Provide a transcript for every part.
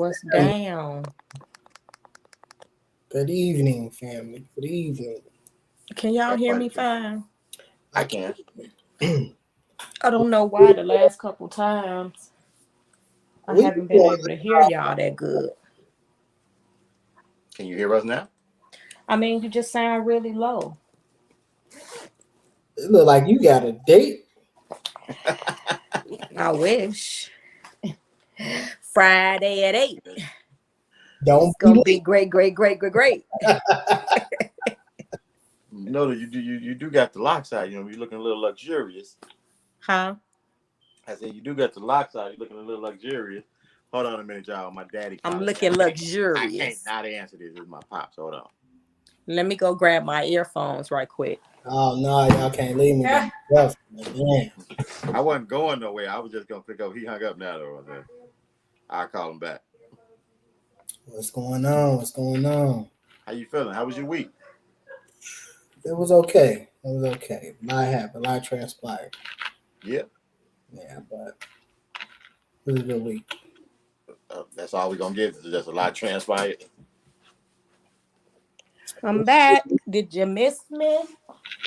What's down? Good evening, family. Good evening. Can y'all hear me fine? I can. I don't know why the last couple times I haven't been able to hear y'all that good. Can you hear us now? I mean, you just sound really low. It look like you got a date. I wish. Friday at 8. Don't It's gonna be great, great, great, great, great. You know that you do got the locks out. You know, you're looking a little luxurious. Huh? I said you do got the locks out. You're looking a little luxurious. Hold on a minute, y'all. My daddy. I'm looking luxurious. I can't not answer this. This is my pops. Hold on. Let me go grab my earphones right quick. Oh no, y'all can't leave me by myself. Damn. I wasn't going nowhere. I was just gonna pick up. He hung up now though. I'll call him back. What's going on? What's going on? How you feeling? How was your week? It was okay. It was okay. A lot happened. A lot transpired. Yeah. Yeah, but it was a good week. That's all we're gonna get. Just a lot transpired. I'm back. Did you miss me?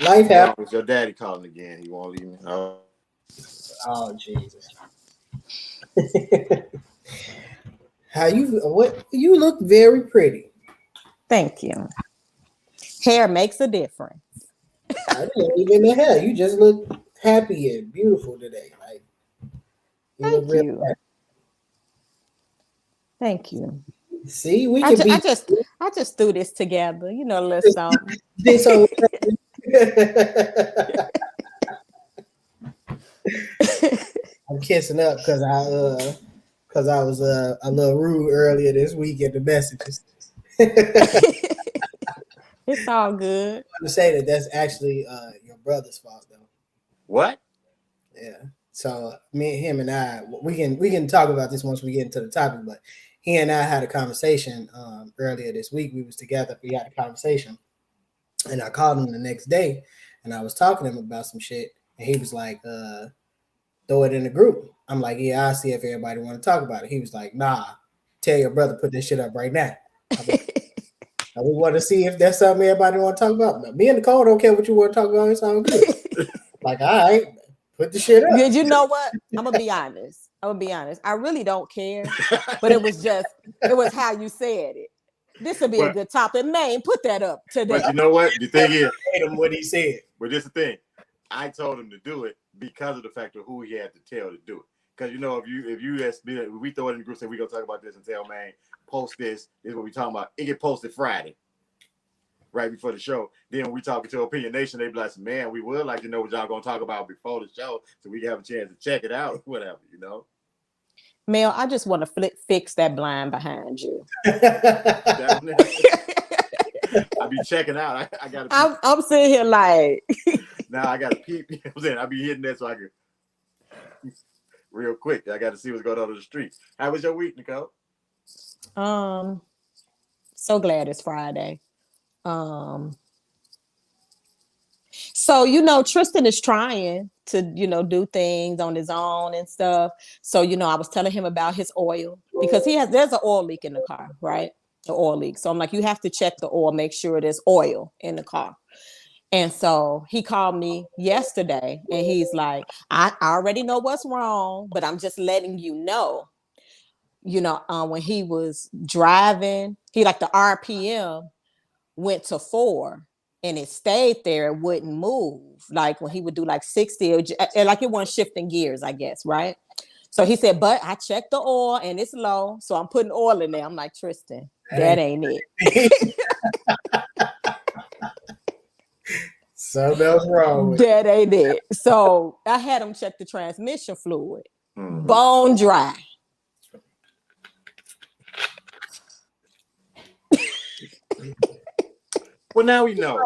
Life happened. It's your daddy calling again. He won't leave me. Oh Jesus. How you? What? You look very pretty. Thank you. Hair makes a difference. I didn't even the hair. You just look happy and beautiful today. Like Thank you. Thank you. See, we can I just threw this together. You know, let's stop. I'm kissing up because I was a little rude earlier this week in the messages. It's all good. I'm to say that's actually your brother's fault though. What? Yeah. So him and I, we can talk about this once we get into the topic. But he and I had a conversation earlier this week. We was together. We had a conversation, and I called him the next day, and I was talking to him about some shit, and he was like, "Throw it in the group." I'm like, "Yeah, I'll see if everybody want to talk about it." He was like, "Nah, tell your brother put this shit up right now." We want to see if that's something everybody want to talk about. Me and Nicole don't care what you want to talk about. It's all good. Like, all right, put the shit up. You know what? I'm gonna be honest. I really don't care, but it was how you said it. This would be a good topic. Man, put that up today. But you know what? The thing is, what he said. But this is the thing. I told him to do it because of the fact of who he had to tell to do it. Because if we throw it in the group, say we gonna talk about this and tell man, post this. This is what we talking about. It get posted Friday, right before the show. Then when we talking to Opinion Nation, they be like, man, we would like to know what y'all gonna talk about before the show, so we can have a chance to check it out or whatever, you know. Mel, I just want to fix that blind behind you. I be checking out. I gotta. I'm sitting here like. Now I gotta peep. You know what I'm saying? I be hitting that so I can. Real quick, I got to see what's going on in the streets. How was your week, Nicole? So glad it's Friday. So Tristan is trying to do things on his own and stuff. So I was telling him about his oil because there's an oil leak in the car, right? The oil leak. So I'm like, you have to check the oil, make sure there's oil in the car. And so he called me yesterday and he's like, I already know what's wrong, but I'm just letting you know. When he was driving, the RPM went to 4 and it stayed there. It wouldn't move. Like when he would do like 60, like it wasn't shifting gears, I guess. Right. So he said, but I checked the oil and it's low. So I'm putting oil in there. I'm like, Tristan, that ain't it. Something else wrong with that ain't it. So I had him check the transmission fluid. Mm-hmm. Bone dry. Well, now he knows.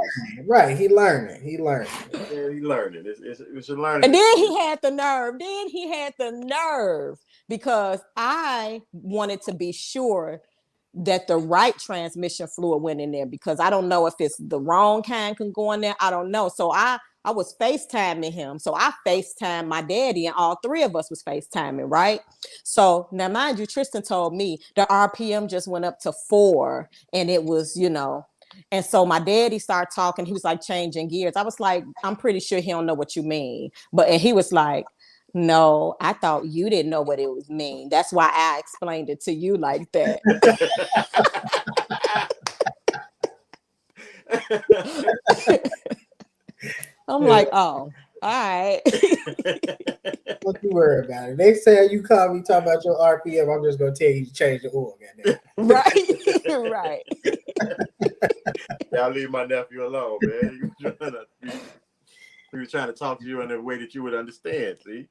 Right, he learning. Yeah, he learning. It's a learning. And then he had the nerve. Because I wanted to be sure that the right transmission fluid went in there because I don't know if it's the wrong kind can go in there. I don't know. So I I was FaceTiming him. So I FaceTimed my daddy, and all three of us was FaceTiming, right? So now, mind you, Tristan told me the RPM just went up to 4, and it was, and so my daddy started talking. He was like changing gears. I was like, I'm pretty sure he don't know what you mean. And he was like, no, I thought you didn't know what it was mean. That's why I explained it to you like that. I'm like, oh, all right. Don't you worry about it. Next time you call me talking about your RPM, I'm just gonna tell you to change the oil. Right, right. Y'all leave my nephew alone, man. He was trying to talk to you in a way that you would understand. See,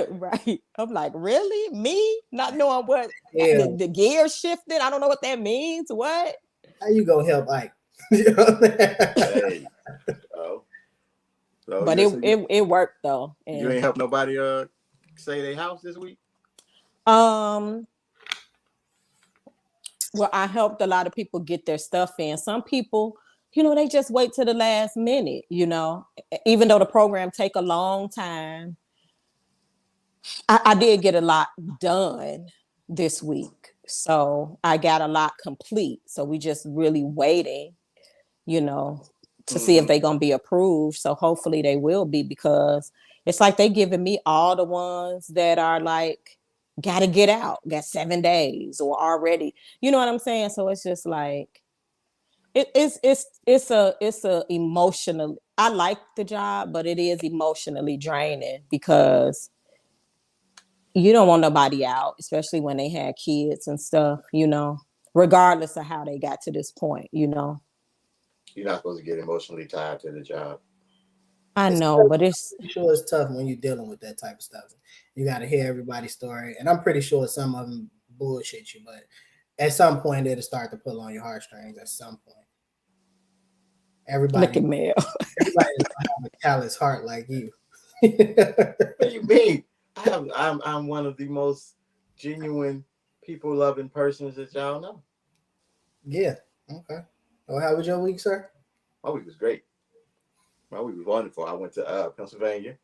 Right. I'm like, really? Me? Not knowing what Yeah. the gear shifted. I don't know what that means. What? How you gonna help Ike? hey, oh, so But it worked though. you And ain't help nobody say their house this week. Well, I helped a lot of people get their stuff in. Some people, they just wait to the last minute, even though the program take a long time. I did get a lot done this week. So I got a lot complete. So we just really waiting, to see if they're going to be approved. So hopefully they will be, because it's like they giving me all the ones that are like, got to get out, got 7 days or already, you know what I'm saying? So it's just like, it's a emotional, I like the job, but it is emotionally draining, because you don't want nobody out, especially when they had kids and stuff, regardless of how they got to this point. You're not supposed to get emotionally tied to the job. I know, but sure it's tough when you're dealing with that type of stuff. You got to hear everybody's story, and I'm pretty sure some of them bullshit you, but at some point it'll start to pull on your heartstrings. At some point, everybody look at Mel. everybody doesn't have a callous heart like you. What do you mean? I'm one of the most genuine, people loving persons that y'all know. Yeah. Okay. Well, how was your week, sir? My week was great. My week was wonderful. I went to Pennsylvania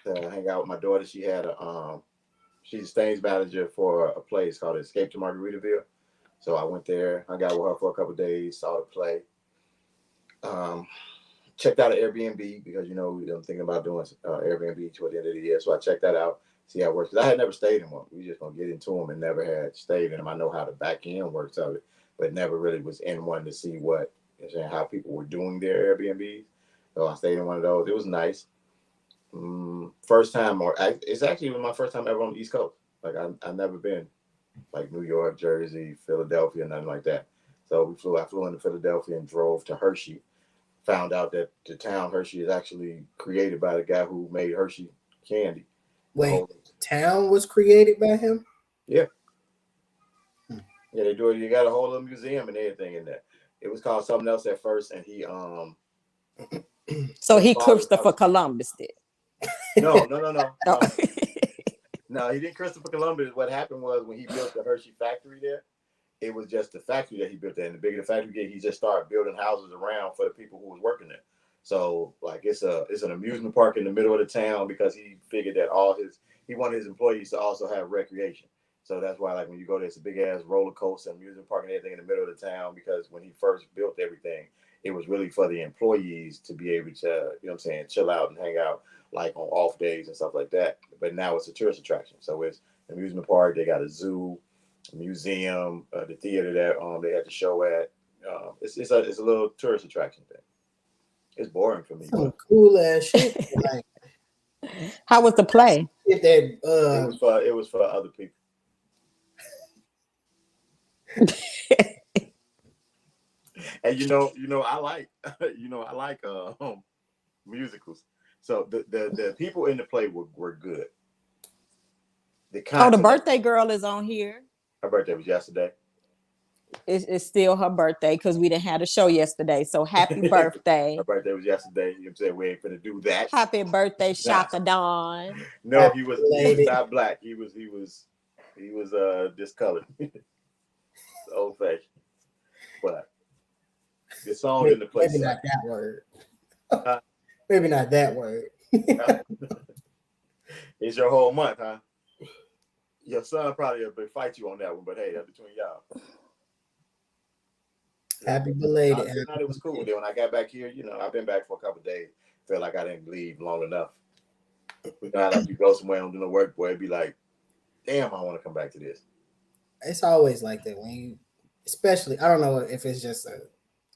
to hang out with my daughter. She had she's a stage manager for a place called Escape to Margaritaville. So I went there, hung out with her for a couple of days, saw the play. Checked out an Airbnb because I'm thinking about doing Airbnb toward the end of the year. So I checked that out, see how it works. Because I had never stayed in one. We just gonna get into them and never had stayed in them. I know how the back end works of it, but never really was in one to see how people were doing their Airbnbs. So I stayed in one of those. It was nice. First time, it's actually my first time ever on the East Coast. Like I've never been like New York, Jersey, Philadelphia, nothing like that. So I flew into Philadelphia and drove to Hershey. Found out that the town Hershey is actually created by the guy who made Hershey candy. Wait, town was created by him? Yeah. Yeah, they do it. You got a whole little museum and everything in there. It was called something else at first, and he So he Christopher Columbus did. No. No, he didn't Christopher Columbus. What happened was when he built the Hershey factory there, it was just the factory that he built there. And the bigger the factory get, he just started building houses around for the people who was working there. So like it's an amusement park in the middle of the town because he figured that he wanted his employees to also have recreation. So that's why like when you go there, it's a big ass roller coaster, amusement park and everything in the middle of the town, because when he first built everything, it was really for the employees to be able to, chill out and hang out like on off days and stuff like that. But now it's a tourist attraction. So it's an amusement park. They got a zoo, museum, the theater that they had the show at. It's a little tourist attraction thing. It's boring for me. Some cool ass shit. Like, how was the play? It was for other people. And I like musicals. So the people in the play were good. The birthday girl is on here. Her birthday was yesterday. It's still her birthday because we didn't have a show yesterday. So happy birthday. Her birthday was yesterday. You know what I'm saying? We ain't finna do that. Happy birthday, Shaka Dawn. No, he was not black. He was discolored. Old fashioned. But the song in the play. Maybe not that word. Maybe not that word. It's your whole month, huh? Your son probably will fight you on that one, but hey, that's between y'all. Happy belated. It was cool. Then when I got back here, I've been back for a couple of days. Felt like I didn't leave long enough. We got like you go somewhere and do no work, boy. It'd be like, damn, I want to come back to this. It's always like that when you, especially. I don't know if it's just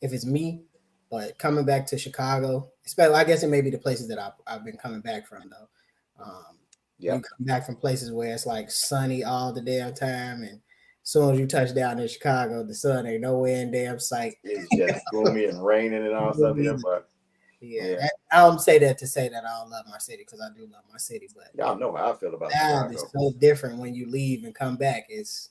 if it's me, but coming back to Chicago, especially, I guess it may be the places that I've been coming back from though. You come back from places where it's like sunny all the damn time, and as soon as you touch down in Chicago, the sun ain't nowhere in damn sight. It's just gloomy and raining and all stuff. But yeah. I don't say that to say that I don't love my city, because I do love my city, but y'all know how I feel about Chicago. Chicago. It's so different when you leave and come back. It's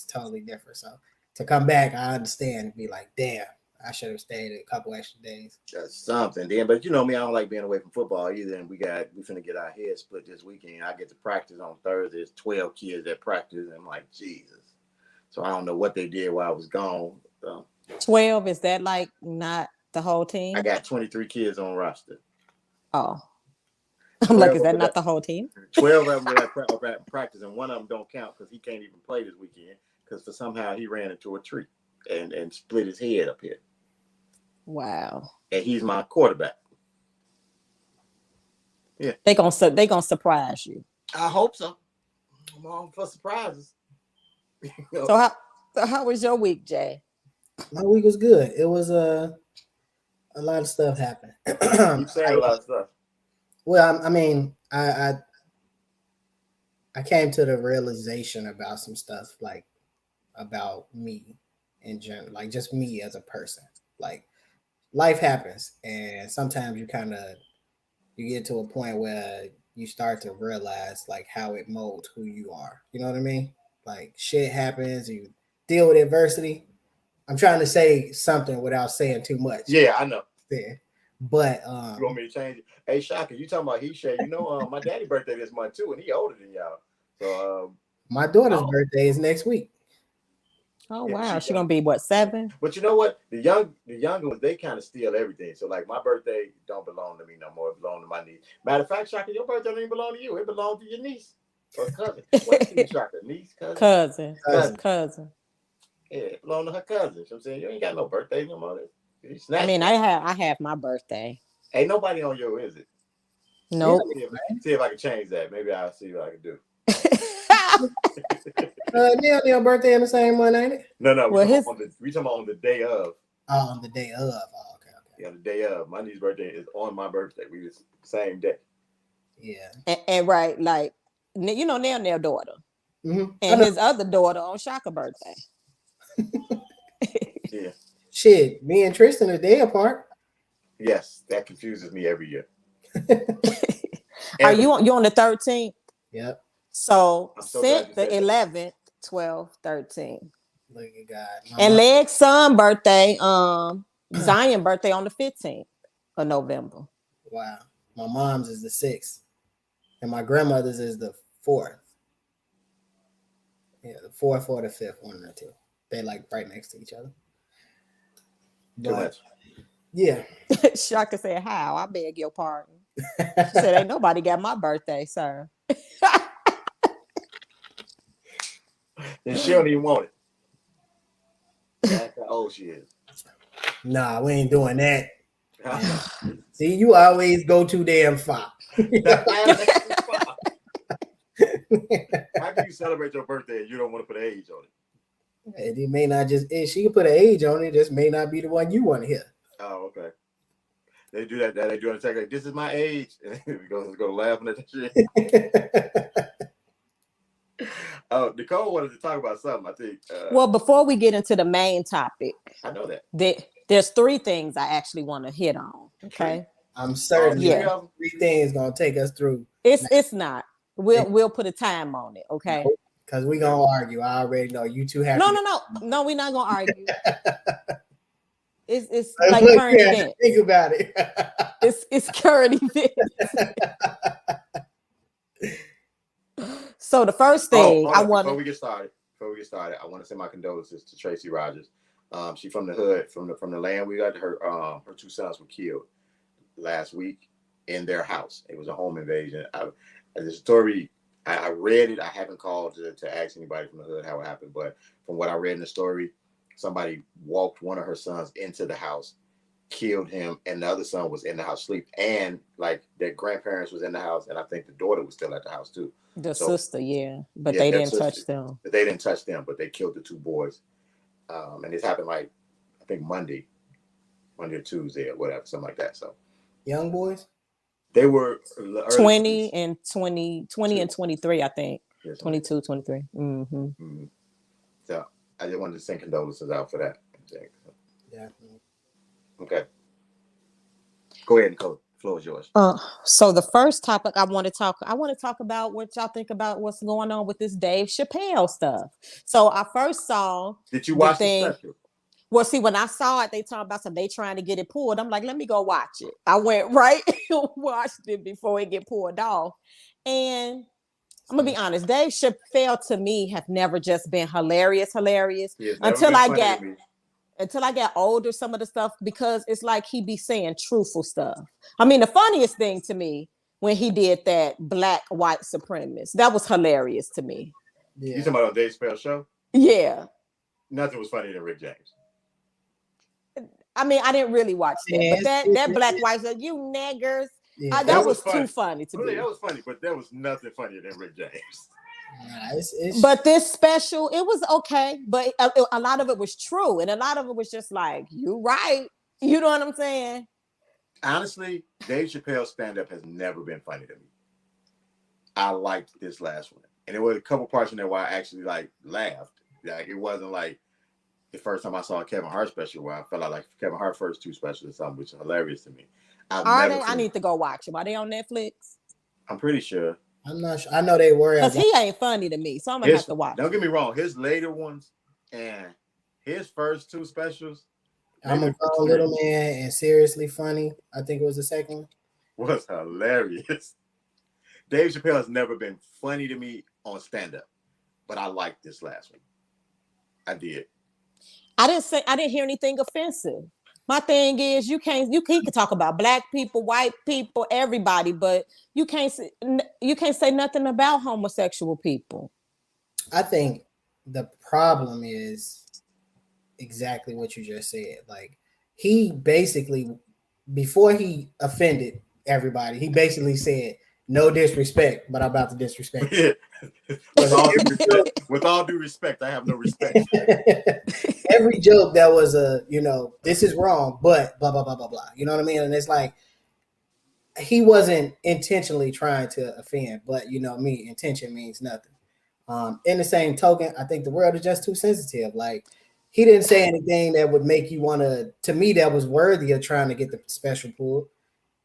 totally different. So to come back, I understand and be like, damn, I should have stayed a couple extra days. That's something, then. But you know me, I don't like being away from football either. And we finna get our heads split this weekend. I get to practice on Thursday. There's 12 kids that practice. And I'm like, Jesus. So I don't know what they did while I was gone. 12, is that like not the whole team? I got 23 kids on roster. Oh. I'm like, is that not the whole team? 12 of them were at practice, and one of them don't count because he can't even play this weekend because somehow he ran into a tree and split his head up here. Wow. And he's my quarterback. Yeah. They gonna surprise you. I hope so. I'm all for surprises. So how was your week, Jay? My week was good. It was a lot of stuff happened. You said a lot of stuff. Well, I mean, I came to the realization about some stuff, like about me in general, like just me as a person. Like life happens, and sometimes you get to a point where you start to realize like how it molds who you are. You know what I mean? Like shit happens, you deal with adversity. I'm trying to say something without saying too much. Yeah, I know. Yeah. But you want me to change it? Hey, Shaka, you talking about he said, my daddy's birthday this month too, and he older than y'all. So my daughter's birthday is next week. Oh wow, she's gonna be what, 7? But you know what? The younger ones, they kind of steal everything. So like my birthday don't belong to me no more. It belongs to my niece. Matter of fact, Shaka, your birthday don't even belong to you. It belongs to your niece or cousin. What's your Shaka? Niece, cousin? Cousin. Yeah, it belongs to her cousin. You know what I'm saying? You ain't got no birthday no more. I mean, I have my birthday. Ain't nobody on your, is it? Nope. See if I can change that. Maybe I'll see what I can do. Neil birthday on the same one, ain't it? No. We talking about on the day of. Oh, on the day of. Oh, okay. Yeah, the day of. My niece's birthday is on my birthday. We was same day. Yeah. And right, like Neil daughter. Mm-hmm. And his other daughter on Shaka's birthday. Yeah. Shit, me and Tristan are day apart. Yes, that confuses me every year. Are you on the 13th? Yep. So since the 11th, 12, 13. Look at God. And Leg's son birthday, Zion birthday on the 15th of November. Wow. My mom's is the 6th. And my grandmother's is the 4th. Yeah, the 4th or the 5th, one of the two. They like right next to each other. Too much. Yeah. Shaka said, "How? I beg your pardon." She said, "Ain't nobody got my birthday, sir." And she don't even want it. That's how old she is. Nah, we ain't doing that. See, you always go too damn far. How can you celebrate your birthday and you don't want to put an age on it? It may not just, she can put an age on it, just may not be the one you want to hear. Oh, okay. They do that. They do it. Like, this is my age. And we go laughing at that shit. Nicole wanted to talk about something, I think. Well, before we get into the main topic, I know that. There's 3 things I actually want to hit on. Okay. I'm certain 3 things gonna take us through. It's not. We'll put a time on it, okay? Because we're gonna argue. I already know you two have No, we're not gonna argue. It's like current events. Think about it. It's current events. So the first thing before we get started, I want to send my condolences to Tracy Rogers. She from the hood, from the land we got. Her 2 sons were killed. last week in their house. It was a home invasion. The story, I read it. I haven't called to ask anybody from the hood how it happened, but from what I read in the story, somebody walked one of her sons into the house, killed him, and the other son was in the house asleep, and like their grandparents was in the house, and I think the daughter was still at the house too. The So, sister, yeah, but yeah, they their didn't touch sister. them. They didn't touch them, but they killed the two boys. And this happened like I think Monday or Tuesday or whatever, something like that. So Young boys. they were early 20 20s. and 20 and 23, I think. Yes, 22, 23. Mm-hmm. Mm-hmm. So I just wanted to send condolences out for that. Definitely. Okay. Go ahead, Nicole. The floor is yours. So the first topic I want to talk about what y'all think about what's going on with this Dave Chappelle stuff. So I first saw Did you watch the thing. special? Well, see, when I saw it, they talking about they trying to get it pulled. I'm like, let me go watch it. I went right watched it before it get pulled off. And I'm gonna be honest, Dave Chappelle to me have never just been hilarious until I got older, some of the stuff, because it's like he be saying truthful stuff. I mean, the funniest thing to me when he did that black white supremacist, that was hilarious to me. Yeah. You talking about on Dave Chappelle show? Yeah. Nothing was funnier than Rick James. I mean, I didn't really watch that, Yeah, but that black white said, "You niggers," Yeah. that was funny. too funny to me. That was funny, but there was nothing funnier than Rick James. Nah, it's But this special, it was okay, but a lot of it was true, and a lot of it was just like, "You right," you know what I'm saying? Honestly, Dave Chappelle's stand-up has never been funny to me. I liked this last one, and there were a couple parts in there where I actually like laughed. Like it wasn't like the first time I saw a Kevin Hart special where I felt like Kevin Hart first two specials or something, which is hilarious to me. Are they? I need to go watch them. Are they on Netflix? I'm pretty sure. I'm not sure. I know they were Because he ain't funny to me, so I'm gonna have to watch. Don't get me wrong, his later ones and his first two specials. I'm a grown little man and seriously funny. I think it was the second one. Was hilarious. Dave Chappelle has never been funny to me on stand-up, but I liked this last one. I did. I didn't hear anything offensive. My thing is you can talk about black people, white people, everybody, but you can't say nothing about homosexual people. I think the problem is exactly what you just said. Like he basically, before he offended everybody, he basically said, "No disrespect, but I'm about to disrespect." With all due respect, I have no respect. Every joke that was this is wrong, but blah blah blah blah blah. You know what I mean? And it's like he wasn't intentionally trying to offend, but intention means nothing. In the same token, I think the world is just too sensitive. Like he didn't say anything that would make you want to me, that was worthy of trying to get the special pulled.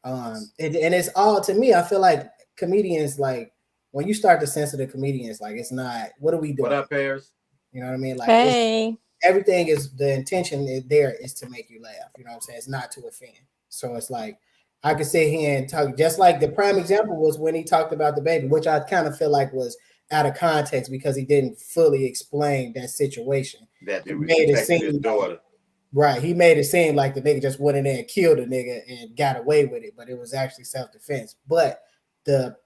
And it's all, to me, I feel like comedians, like when you start to censor the comedians, like it's not, what are we doing? What up, Paris? You know what I mean? Like hey, everything is, the intention there is to make you laugh. You know what I'm saying? It's not to offend. So it's like I could sit here and talk, just like the prime example was when he talked about the baby, which I kind of feel like was out of context because he didn't fully explain that situation. That He was made it protecting his seem daughter. Right. He made it seem like the nigga just went in there and killed a nigga and got away with it, but it was actually self-defense. But the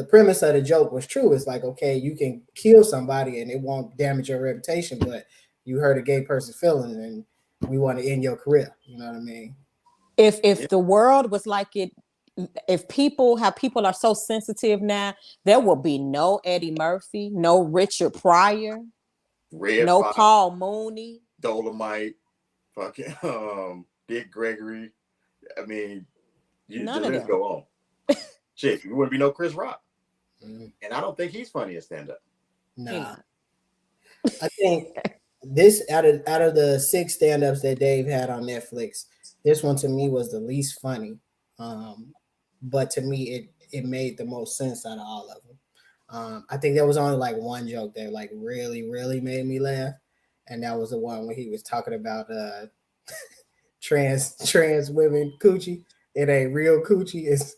premise of the joke was true. It's like, okay, you can kill somebody and it won't damage your reputation, but you hurt a gay person's feelings and we want to end your career. You know what I mean? If the world was like it, if people are so sensitive now, there will be no Eddie Murphy, no Richard Pryor, no Fox, Paul Mooney, Dolomite, fucking Dick Gregory. I mean, none of them. Go on. Shit, you wouldn't be no Chris Rock. Mm. And I don't think he's funny in stand-up. Nah. I think this out of the 6 stand-ups that Dave had on Netflix, this one to me was the least funny. But to me, it made the most sense out of all of them. I think there was only like one joke that like really, really made me laugh. And that was the one where he was talking about trans women coochie. It ain't real coochie. It's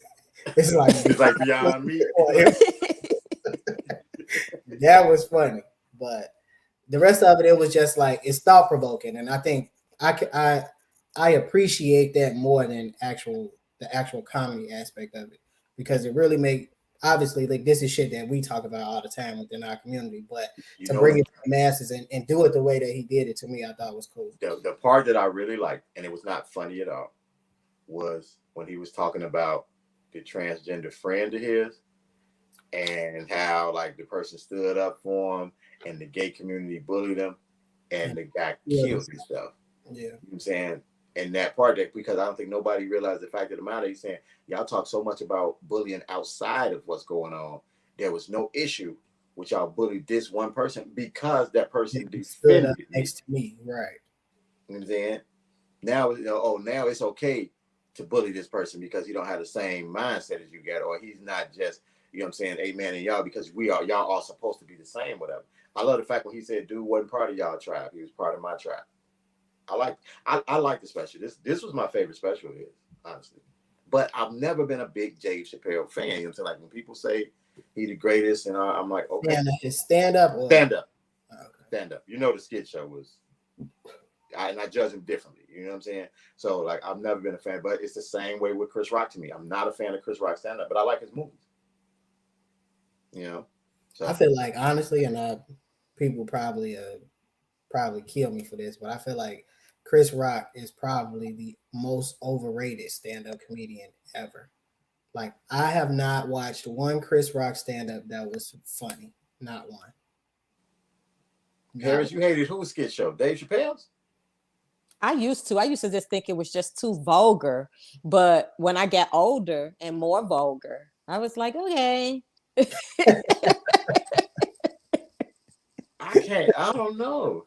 like Beyond Meat. That was funny. But the rest of it was just like, it's thought provoking. And I think I appreciate that more than actual the actual comedy aspect of it, because it really make obviously like this is shit that we talk about all the time within our community, but You to know bring what? it to the masses and do it the way that he did it to me, I thought was cool. The part that I really liked, and it was not funny at all, was when he was talking about the transgender friend of his and how like the person stood up for him and the gay community bullied him and the guy killed himself. Yeah. You know what I'm saying? And that part that because I don't think nobody realized the fact of the matter, he's saying, y'all talk so much about bullying outside of what's going on. There was no issue with y'all bullied this one person because that person stood up defended me. next to me, right? You know what I'm saying? Now, now it's okay to bully this person because he don't have the same mindset as you got, or he's not just, you know what I'm saying, amen and y'all, because y'all all supposed to be the same, whatever. I love the fact when he said dude wasn't part of y'all tribe, he was part of my tribe. I like the special. This was my favorite special of his, honestly. But I've never been a big Dave Chappelle fan. You know what I'm saying? Like when people say he the greatest, and I'm like, okay. Stand up. Stand up. Okay. Stand up. You know the skit show was, and I judge him differently. You know what I'm saying? So like I've never been a fan, but it's the same way with Chris Rock to me. I'm not a fan of Chris Rock stand up, but I like his movies. You know? So I feel like honestly, and people probably kill me for this, but I feel like Chris Rock is probably the most overrated stand-up comedian ever. Like I have not watched one Chris Rock stand-up that was funny. Not one. Harris, you hated whose skit show? Dave Chappelle's? I used to just think it was just too vulgar. But when I got older and more vulgar, I was like, okay. I don't know.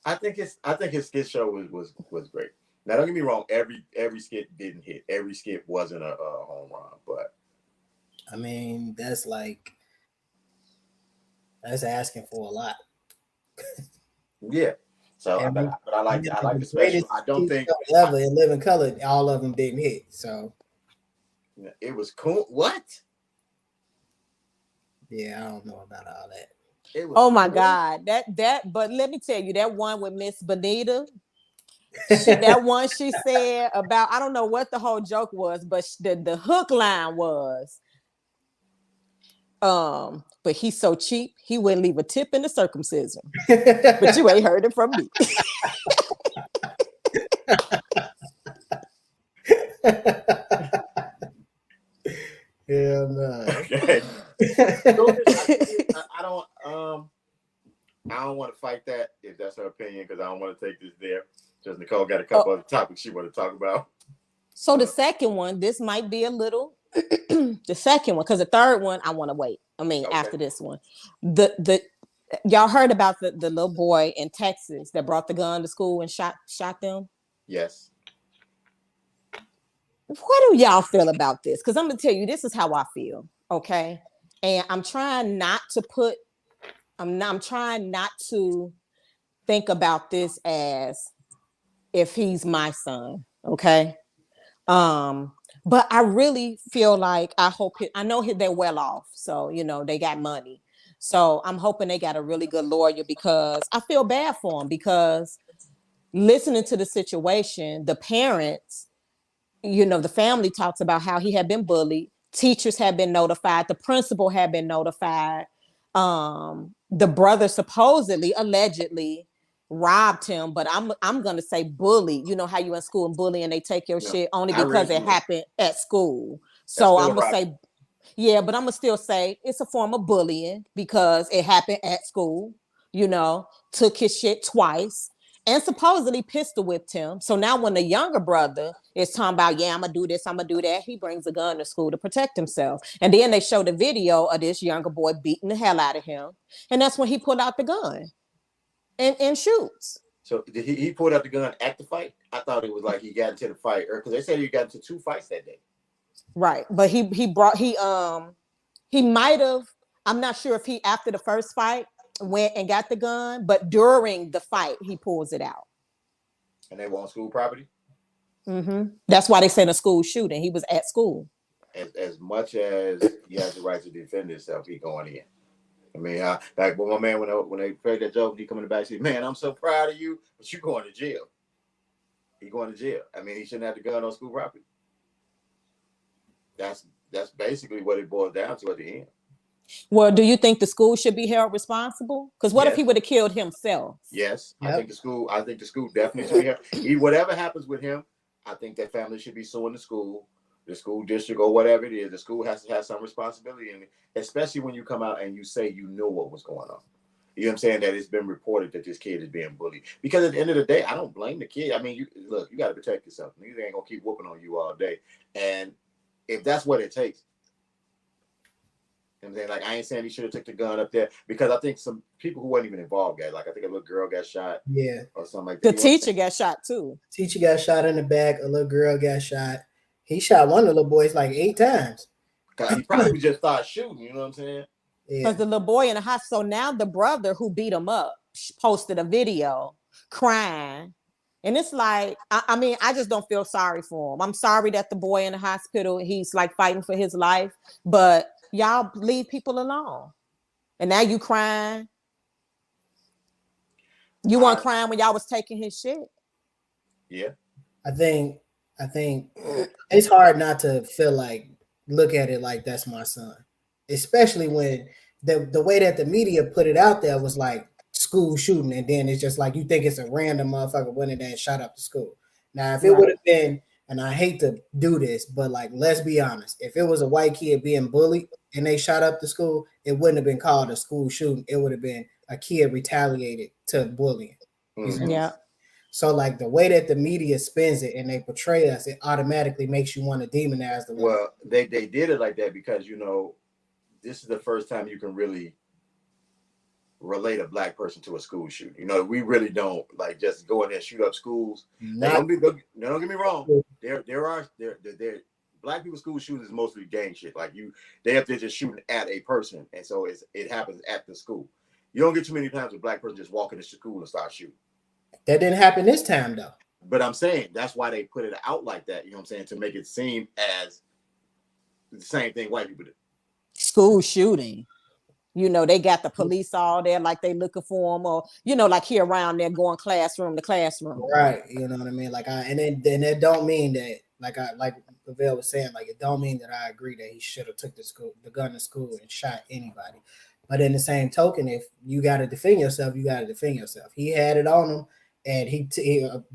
I think his skit show was great. Now don't get me wrong, every skit didn't hit. Every skit wasn't a home run, but I mean, that's asking for a lot. yeah. So but I like the special. I don't think ever in Living Color, all of them didn't hit. So it was cool. What? Yeah, I don't know about all that. Oh my God. But let me tell you, that one with Miss Bonita, that one she said about, I don't know what the whole joke was, but the hook line was, but he's so cheap, he wouldn't leave a tip in the circumcision. But you ain't heard it from me. Yeah, no. Okay. I don't want to fight that if that's her opinion because I don't want to take this there. Just Nicole got a couple other topics she want to talk about. So the second one, this might be a little the second one, because the third one I want to wait. I mean, after this one, the y'all heard about the little boy in Texas that brought the gun to school and shot them? Yes. What do y'all feel about this? Because I'm gonna tell you, this is how I feel. Okay, and I'm trying not to think about this as if he's my son. Okay. But I really feel like I know they're well off, so they got money. So I'm hoping they got a really good lawyer, because I feel bad for him, because listening to the situation, the parents, the family talks about how he had been bullied, teachers had been notified, the principal had been notified, the brother supposedly, allegedly robbed him, but I'm gonna say bully. You know how you in school and bully and they take your shit only because it happened at school. So I'm gonna say, yeah, but I'm gonna still say it's a form of bullying because it happened at school. Took his shit twice and supposedly pistol whipped him. So now when the younger brother is talking about, yeah, I'm gonna do this, I'm gonna do that, he brings a gun to school to protect himself. And then they show the video of this younger boy beating the hell out of him. And that's when he pulled out the gun and shoots. So did he pulled out the gun at the fight? I thought it was like he got into the fight, or because they said he got into 2 fights that day. Right, but he might have. I'm not sure if he, after the first fight, went and got the gun, but during the fight he pulls it out. And they were on school property. Mm-hmm. That's why they said a school shooting. He was at school. As much as he has the right to defend himself, he going in. I mean, like when my man when they played that joke, he come in the back and said, "Man, I'm so proud of you, but you going to jail." He going to jail. I mean, he shouldn't have the gun on school property. that's basically what it boils down to at the end. Well, do you think the school should be held responsible? Because what if he Yes. would have killed himself? Yes, I Yep. think the school definitely should be here. Whatever happens with him, I think that family should be suing the school district, or whatever it is. The school has to have some responsibility in it, especially when you come out and you say you know what was going on. You know what I'm saying? That it's been reported that this kid is being bullied. Because at the end of the day, I don't blame the kid. I mean, you got to protect yourself. Niggas ain't gonna keep whooping on you all day. And if that's what it takes, you know what I'm saying, like, I ain't saying he should have took the gun up there, because I think some people who weren't even involved got, like, I think a little girl got shot. Yeah. Or something like The that. You know what I'm teacher got shot too. Teacher got shot in the back. A little girl got shot. He shot one of the little boys like 8 times. saying? He probably just started shooting. You know what I'm saying? Yeah. Because the little boy in the hospital. So now the brother who beat him up posted a video crying. And it's like, I mean, I just don't feel sorry for him. I'm sorry that the boy in the hospital, he's like fighting for his life, but y'all leave people alone. And now you crying. You weren't crying when y'all was taking his shit. Yeah. I think it's hard not to feel like, look at it like that's my son, especially when the way that the media put it out there was like school shooting, and then it's just like you think it's a random motherfucker went in there and shot up the school. Now, if it would have been, and I hate to do this, but like, let's be honest, if it was a white kid being bullied and they shot up the school, it wouldn't have been called a school shooting. It would have been a kid retaliated to bullying. Mhm. Yeah. So like the way that the media spins it and they portray us, it automatically makes you want to demonize the. Well, they did it like that because, you know, this is the first time you can really relate a black person to a school shooting. You know, we really don't like just go in there and shoot up schools. Don't get me wrong. There are black people school shootings is mostly gang shit. Like they have to just shooting at a person, and so it happens at the school. You don't get too many times a black person just walking into school and start shooting. That didn't happen this time though. But I'm saying that's why they put it out like that. You know what I'm saying? To make it seem as the same thing white people do. School shooting. You know, they got the police all there like they looking for them, or, you know, like here around there going classroom to classroom. Right. You know what I mean? Like and it don't mean that, like Lavelle was saying, like it don't mean that I agree that he should have took the gun to school and shot anybody. But in the same token, if you got to defend yourself, you got to defend yourself. He had it on him, and he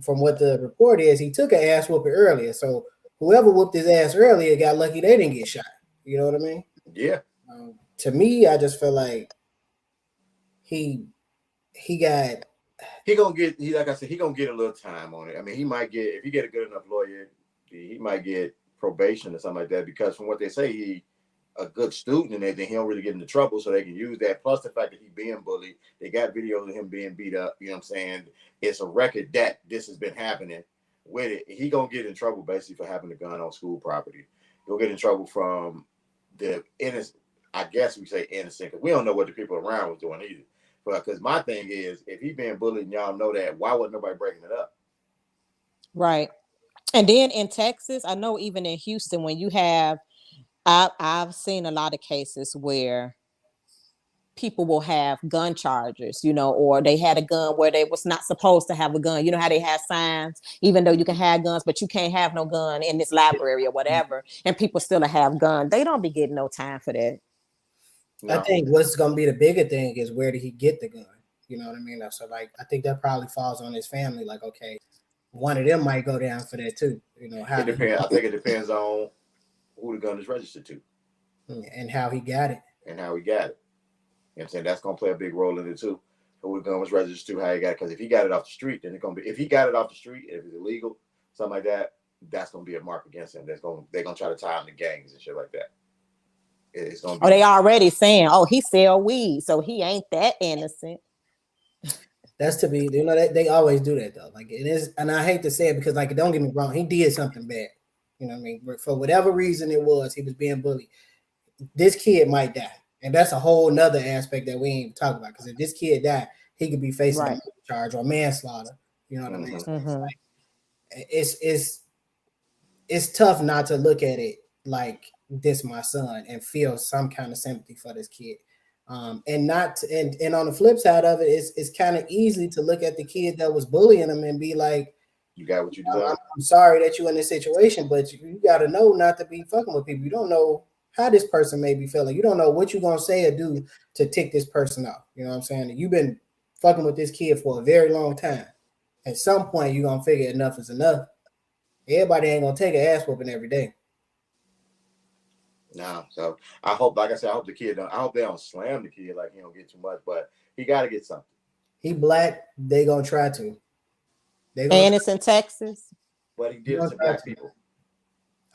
from what the report is, he took an ass whooping earlier. So whoever whooped his ass earlier got lucky they didn't get shot. You know what I mean? Yeah. To me, I just feel like he gonna get like I said, he gonna get a little time on it. I mean, he might get, if he get a good enough lawyer, he might get probation or something like that, because from what they say, he a good student and everything, he don't really get into trouble, so they can use that. Plus the fact that he being bullied, they got videos of him being beat up. You know what I'm saying? It's a record that this has been happening with it. He gonna get in trouble basically for having a gun on school property. He'll get in trouble from the innocent. I guess we say innocent, because we don't know what the people around was doing either. But because my thing is, if he being bullied and y'all know that, why wasn't nobody breaking it up? Right. And then in Texas, I know even in Houston, when you have, I've seen a lot of cases where people will have gun charges, you know, or they had a gun where they was not supposed to have a gun. You know how they have signs, even though you can have guns, but you can't have no gun in this library or whatever, and people still have guns. They don't be getting no time for that. No. I think what's going to be the bigger thing is, where did he get the gun? You know what I mean? So, like, I think that probably falls on his family. Like, okay, one of them might go down for that too. You know, how it depends. I think it depends on who the gun is registered to and how he got it. And how he got it. You know what I'm saying? That's going to play a big role in it too. Who the gun was registered to, how he got it. Because if he got it off the street, then it's going to be, if he got it off the street, if it's illegal, something like that, that's going to be a mark against him. They're going to try to tie him to gangs and shit like that. It's gonna be, they already saying, oh, he sell weed, so he ain't that innocent. That's to be, you know, they always do that though. Like, it is, and I hate to say it, because, like, don't get me wrong, he did something bad. You know what I mean? For whatever reason it was, he was being bullied. This kid might die, and that's a whole nother aspect that we ain't even talking about. Because if this kid died, he could be facing a charge or manslaughter. You know what I mean? So it's tough not to look at it like this my son and feel some kind of sympathy for this kid. And on the flip side of it, it's kind of easy to look at the kid that was bullying him and be like, You got what you I'm, deserve. I'm sorry that you're in this situation, but you got to know not to be fucking with people. You don't know how this person may be feeling. You don't know what you're gonna say or do to tick this person off. You know what I'm saying? You've been fucking with this kid for a very long time. At some point, you're gonna figure enough is enough. Everybody ain't gonna take an ass whooping every day. No, so I hope, like I said, I hope the kid don't. I hope they don't slam the kid like he don't get too much, but he got to get something. He black, they gonna try to. They And it's in Texas. But he did it to black people.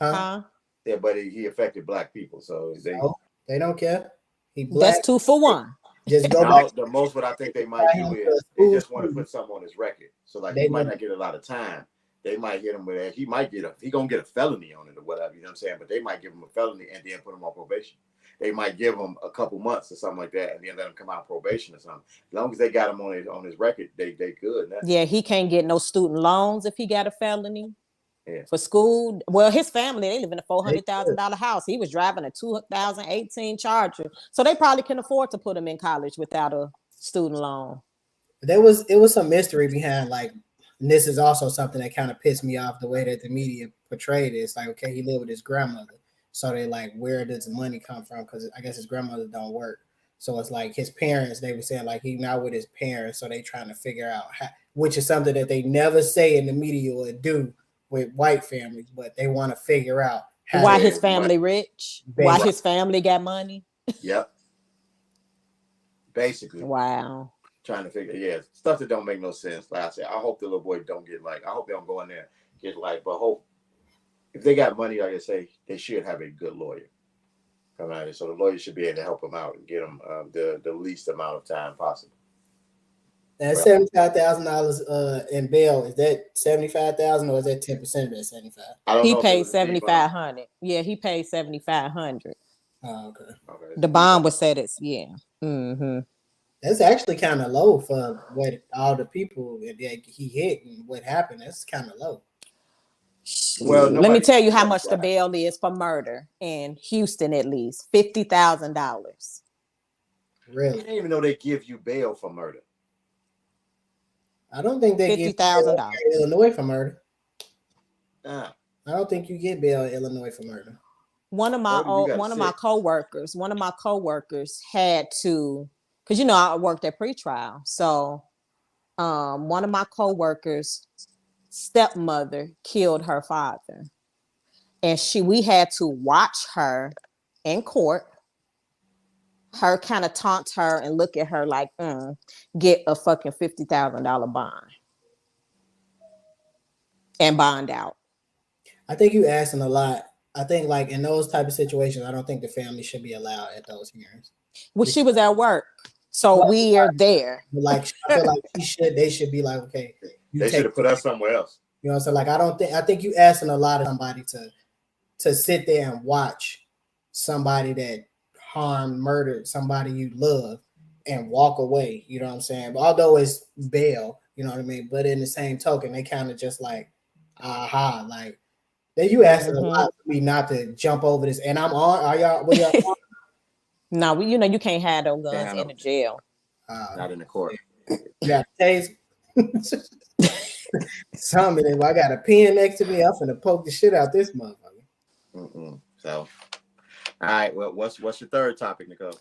Huh? Yeah, but he affected black people, so they don't care. He black. That's 2 for 1. Just go now, back. the most what I think they might do is they just want to put something on his record. So like he might not get a lot of time. They might hit him with that. He might get he gonna get a felony on it or whatever, you know what I'm saying? But they might give him a felony and then put him on probation. They might give him a couple months or something like that, and then let him come out on probation or something. As long as they got him on his record, they good. Now. Yeah, he can't get no student loans if he got a felony. Yeah. For school. Well, his family, they live in a $400,000 house. He was driving a 2018 Charger. So they probably can afford to put him in college without a student loan. It was some mystery behind, like, and this is also something that kind of pissed me off, the way that the media portrayed it. It's like, okay, he lived with his grandmother. So they like, where does the money come from? Because I guess his grandmother don't work. So it's like his parents, they were saying like he not with his parents. So they trying to figure out how, which is something that they never say in the media or do with white families, but they want to figure out how why his family rich, why his family got money. Yep. Basically. Wow. Trying to figure, stuff that don't make no sense. Like I said, I hope the little boy don't get like, I hope they don't go in there and get like, but hope if they got money, like I say, they should have a good lawyer come out here. So the lawyer should be able to help them out and get them the least amount of time possible. That $75,000 in bail, is that 75,000 or is that 10% of that 75? I don't know. He paid 7,500. Yeah, he paid 7,500. Oh, okay. The bond was set as Mm-hmm. That's actually kind of low for what all the people that he hit and what happened. That's kind of low. Well, let me tell you how much the bail is for murder in Houston, at least $50,000. Really? I didn't even know they give you bail for murder. I don't think they give $50,000 in Illinois for murder. I don't think you get bail in Illinois for murder. One of my coworkers had to, because I worked at pretrial. So one of my coworkers' stepmother killed her father. And we had to watch her in court, her kind of taunt her and look at her like, get a fucking $50,000 bond and bond out. I think you asking a lot. I think like in those type of situations, I don't think the family should be allowed at those hearings. Well, she was at work, so we are there. Like I feel like they should be like, okay, they should have put us somewhere else. You know what I'm saying? Like I think you asking a lot of somebody to sit there and watch somebody that harmed, murdered somebody you love and walk away. You know what I'm saying? But although it's bail, you know what I mean? But in the same token, they kind of just like, like that you asking a lot for me not to jump over this. And I'm on. Are y'all? What y'all on? No, you can't have those guns in the jail. Not in the court. You got a taser. Something. I got a pen next to me. I'm finna poke the shit out this motherfucker. So, all right. Well, what's your third topic, Nicole?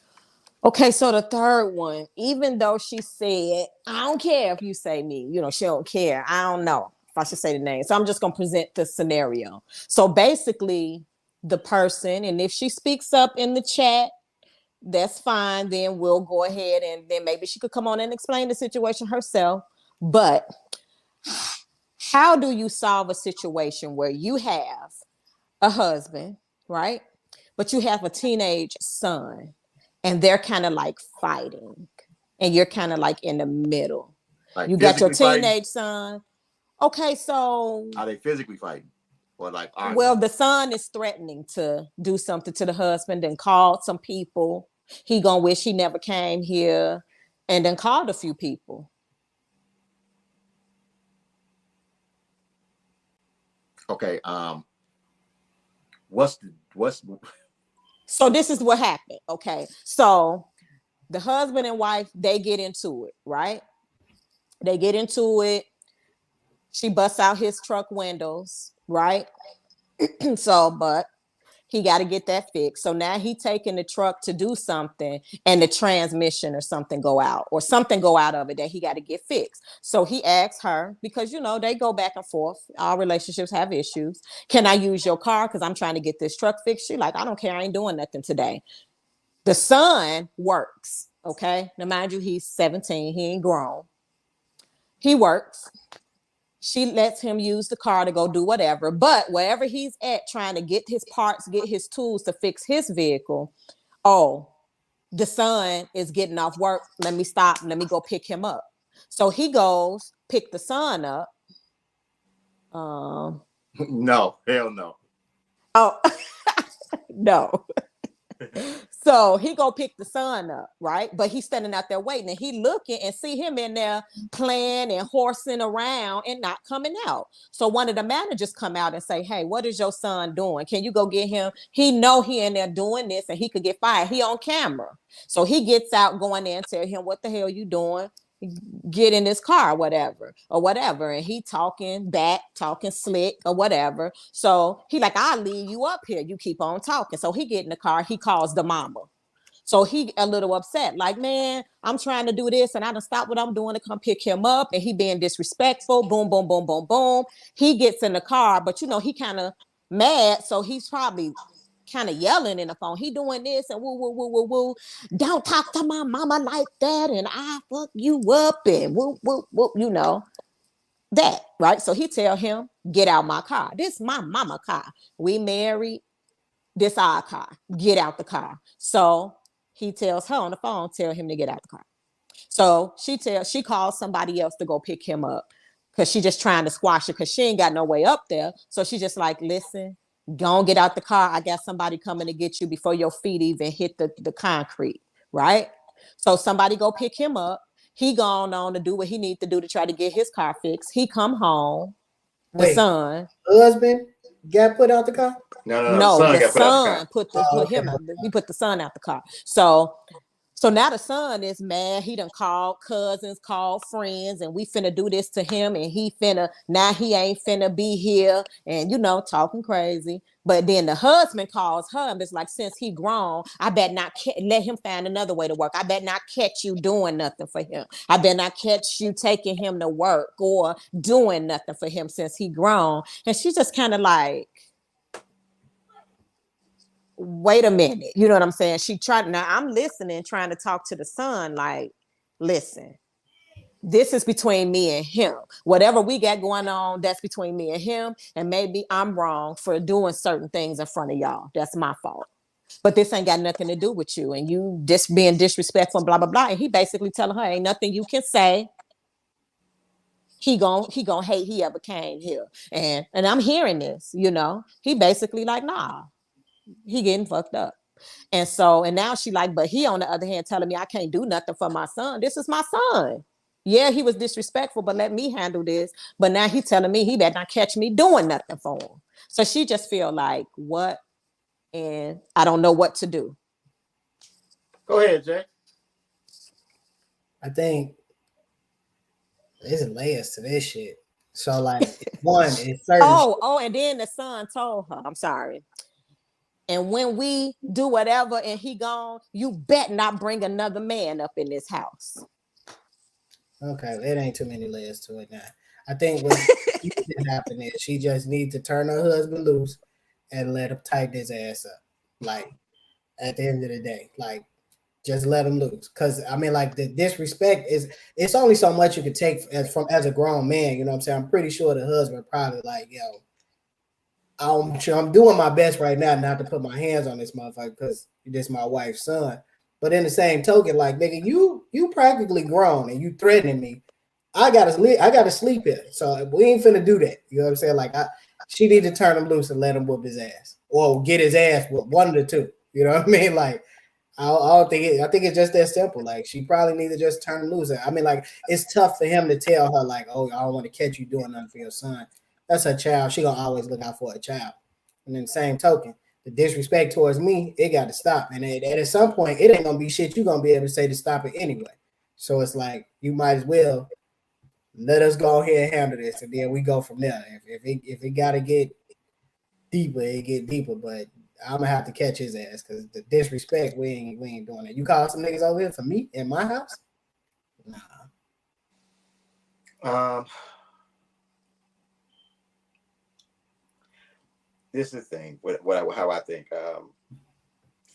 Okay, so the third one, even though she said, I don't care if you say me, she don't care. I don't know if I should say the name. So I'm just going to present the scenario. So basically, the person, and if she speaks up in the chat, that's fine. Then we'll go ahead and then maybe she could come on and explain the situation herself. But how do you solve a situation where you have a husband, right? But you have a teenage son and they're kind of like fighting and you're kind of like in the middle. Like you got your teenage son. Okay, so are they physically fighting? Or like arguing? Well, the son is threatening to do something to the husband and called some people. He gonna wish he never came here and then called a few people. Okay, what's so this is what happened. Okay, so the husband and wife, they get into it, right? They get into it. She busts out his truck windows, right? So, but he got to get that fixed. So now he taking the truck to do something and the transmission or something go out or something go out of it that he got to get fixed. So he asks her, because, you know, they go back and forth. All relationships have issues. Can I use your car? Because I'm trying to get this truck fixed. She like, I don't care. I ain't doing nothing today. The son works. Okay. Now, mind you, he's 17. He ain't grown. He works. She lets him use the car to go do whatever. But wherever he's at trying to get his parts, get his tools to fix his vehicle, oh, the son is getting off work. Let me stop. Let me go pick him up. So he goes, pick the son up. No, hell no. Oh, no. So he go pick the son up, right? But he's standing out there waiting, and he looking and see him in there playing and horsing around and not coming out. So one of the managers come out and say, hey, what is your son doing? Can you go get him? He know he in there doing this and he could get fired. He on camera. So he gets out, going there and tell him, what the hell you doing? Get in this car, whatever. And he talking back, talking slick or whatever. So he like, I'll leave you up here. You keep on talking. So he get in the car. He calls the mama. So he a little upset, like, man, I'm trying to do this and I done stop what I'm doing to come pick him up. And he being disrespectful. Boom, boom, boom, boom, boom. He gets in the car, but you know, he kind of mad. So he's probably kind of yelling in the phone. He doing this and woo, woo, woo, woo, woo. Don't talk to my mama like that. And I fuck you up and woo, woo, woo, you know, that, right? So he tell him, get out my car. This my mama car. We married. This our car. Get out the car. So he tells her on the phone, tell him to get out the car. So she calls somebody else to go pick him up because she just trying to squash it because she ain't got no way up there. So she just like, listen, don't get out the car. I got somebody coming to get you before your feet even hit the concrete, right? So somebody go pick him up. He gone on to do what he need to do to try to get his car fixed. He come home. The son. Husband got put out the car? No, the son put the son out the car. So now the son is mad. He done called cousins, called friends, and we finna do this to him. And he ain't finna be here. And, you know, talking crazy. But then the husband calls her and it's like, since he grown, I bet not let him find another way to work. I bet not catch you doing nothing for him. I bet not catch you taking him to work or doing nothing for him since he grown. And she's just kind of like, wait a minute. You know what I'm saying? She tried. Now I'm listening, trying to talk to the son. Like, listen, this is between me and him. Whatever we got going on, that's between me and him. And maybe I'm wrong for doing certain things in front of y'all. That's my fault. But this ain't got nothing to do with you. And you just being disrespectful and blah, blah, blah. And he basically telling her, ain't nothing you can say. He gon' hate he ever came here. And I'm hearing this, you know. He basically like, nah. He getting fucked up. And now she like, but he on the other hand telling me I can't do nothing for my son. This is my son. Yeah, he was disrespectful, but let me handle this. But now he telling me he better not catch me doing nothing for him. So she just feel like, what? And I don't know what to do. Go ahead, Jay. I think there's layers to this shit. So like, one is certain. And then the son told her, I'm sorry. And when we do whatever and he gone, you bet not bring another man up in this house. Okay, it ain't too many layers to it now. I think what needs to happen is she just needs to turn her husband loose and let him tighten his ass up. Like, at the end of the day, like, just let him loose. Because, I mean, like, the disrespect it's only so much you can take as a grown man, you know what I'm saying? I'm pretty sure the husband probably like, yo, I'm doing my best right now not to put my hands on this motherfucker because this is my wife's son. But in the same token, like, nigga, you practically grown and you threatening me. I gotta sleep here. So we ain't finna do that. You know what I'm saying? Like, she need to turn him loose and let him whoop his ass. Or get his ass whooped. One of the two. You know what I mean? Like, I think it's just that simple. Like, she probably need to just turn him loose. I mean, like, it's tough for him to tell her, like, oh, I don't want to catch you doing nothing for your son. That's her child. She gonna always look out for her child. And then same token, the disrespect towards me, it got to stop. And at some point, it ain't gonna be shit you're gonna be able to say to stop it anyway. So it's like you might as well let us go ahead and handle this, and then we go from there. If it gotta get deeper, it get deeper. But I'm gonna have to catch his ass because the disrespect, we ain't doing it. You call some niggas over here for me in my house? Nah. This is the thing. How I think.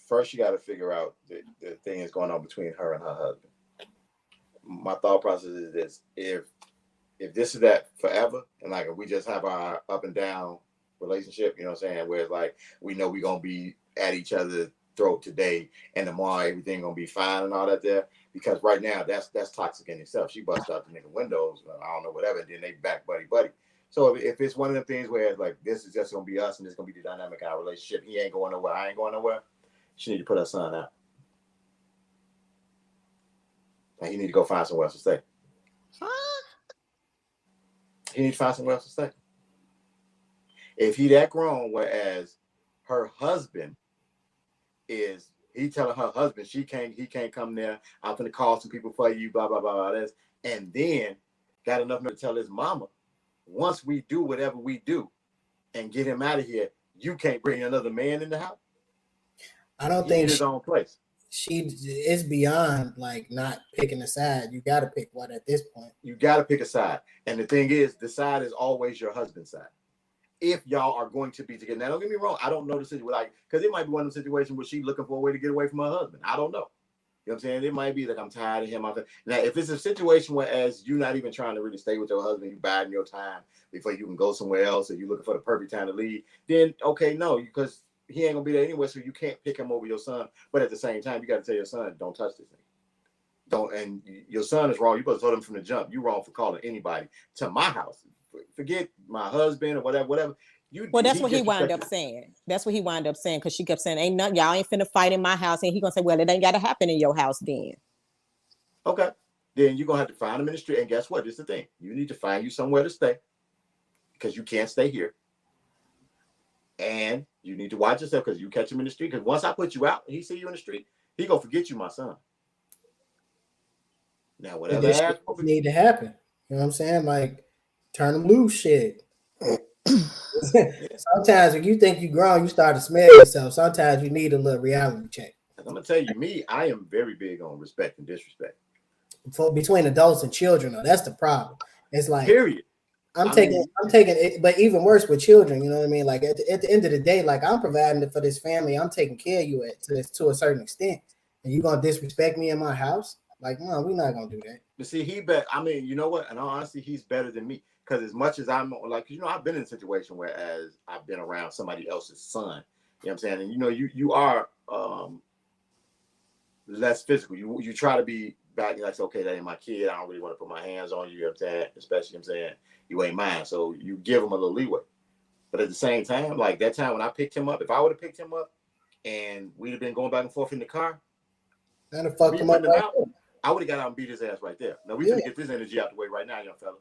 First, you got to figure out the thing that's going on between her and her husband. My thought process is this: if this is that forever, and like if we just have our up and down relationship, you know what I'm saying, where it's like we know we're gonna be at each other's throat today, and tomorrow everything gonna be fine and all that there. Because right now that's toxic in itself. She busts out the nigga windows, I don't know, whatever, and then they back buddy. So if it's one of the things where it's like this is just gonna be us and it's gonna be the dynamic of our relationship, he ain't going nowhere, I ain't going nowhere. She need to put her son out. And he need to go find somewhere else to stay. Huh? He need to find somewhere else to stay. If he that grown, whereas her husband is, he telling her husband he can't come there. I'm gonna call some people for you, blah blah blah blah this, and then got enough to tell his mama, once we do whatever we do and get him out of here, you can't bring another man in the house. I don't think his own place. It's beyond like not picking a side. You got to pick one at this point. You got to pick a side, and the thing is, the side is always your husband's side. If y'all are going to be together, now don't get me wrong, I don't know the situation, like, because it might be one of the situations where she's looking for a way to get away from her husband. I don't know. You know what I'm saying? It might be like I'm tired of him. Now, if it's a situation where as you're not even trying to really stay with your husband, you biding your time before you can go somewhere else, or you're looking for the perfect time to leave, then okay, no, because he ain't gonna be there anyway, so you can't pick him over your son. But at the same time, you got to tell your son, don't touch this thing. Don't, and your son is wrong. You supposed to tell him from the jump. You wrong for calling anybody to my house. Forget my husband or whatever. Well, that's what he wound up saying. That's what he wound up saying, because she kept saying, "Ain't nothing, y'all ain't finna fight in my house." And he gonna say, "Well, it ain't gotta happen in your house then." Okay, then you're gonna have to find him in the street. And guess what? This is the thing. You need to find you somewhere to stay, because you can't stay here. And you need to watch yourself, because you catch him in the street. Because once I put you out and he see you in the street, he gonna forget you, my son. Now, whatever this need to happen. You know what I'm saying? Like, turn them loose, shit. Sometimes when you think you grown, you start to smell yourself. Sometimes you need a little reality check. I'm gonna tell you, I am very big on respect and disrespect. Between adults and children, though, that's the problem. It's like, period. I'm taking it, but even worse with children. You know what I mean? Like at the end of the day, like I'm providing for this family. I'm taking care of you to a certain extent, and you gonna disrespect me in my house? Like, no, we're not gonna do that. But see, I mean, you know what? And honestly, he's better than me, because as much as I'm like, I've been in a situation where as I've been around somebody else's son. You know what I'm saying? And you are less physical. You try to be back, like, okay, that ain't my kid. I don't really want to put my hands on you. You know what I'm saying? Especially, you ain't mine. So you give him a little leeway. But at the same time, like that time when I picked him up, if I would have picked him up and we'd have been going back and forth in the car, that'd have fucked him up. I would have got out and beat his ass right there. Now we can get this energy out the way right now, young fella.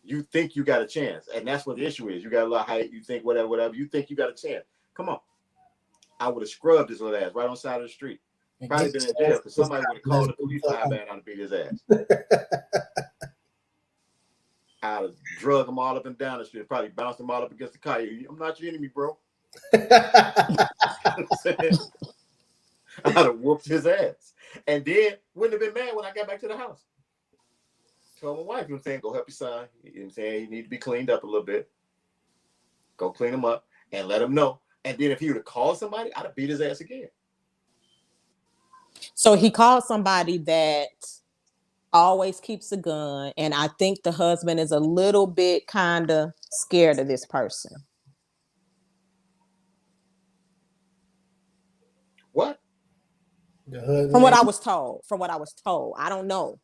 You think you got a chance, and that's what the issue is. You got a lot of height. You think whatever. You think you got a chance. Come on. I would have scrubbed his little ass right on the side of the street. Probably been in jail because somebody would have called the police for how bad I'd beat his ass. I'd have drug him all up and down the street. Probably bounced him all up against the car. I'm not your enemy, bro. I'd have whooped his ass. And then wouldn't have been mad when I got back to the house. Told my wife, you know what I'm saying, go help your son. You know what I'm saying? He need to be cleaned up a little bit. Go clean him up and let him know. And then if he would have called somebody, I'd have beat his ass again. So he called somebody that always keeps a gun. And I think the husband is a little bit kind of scared of this person. What? From what I was told. I don't know.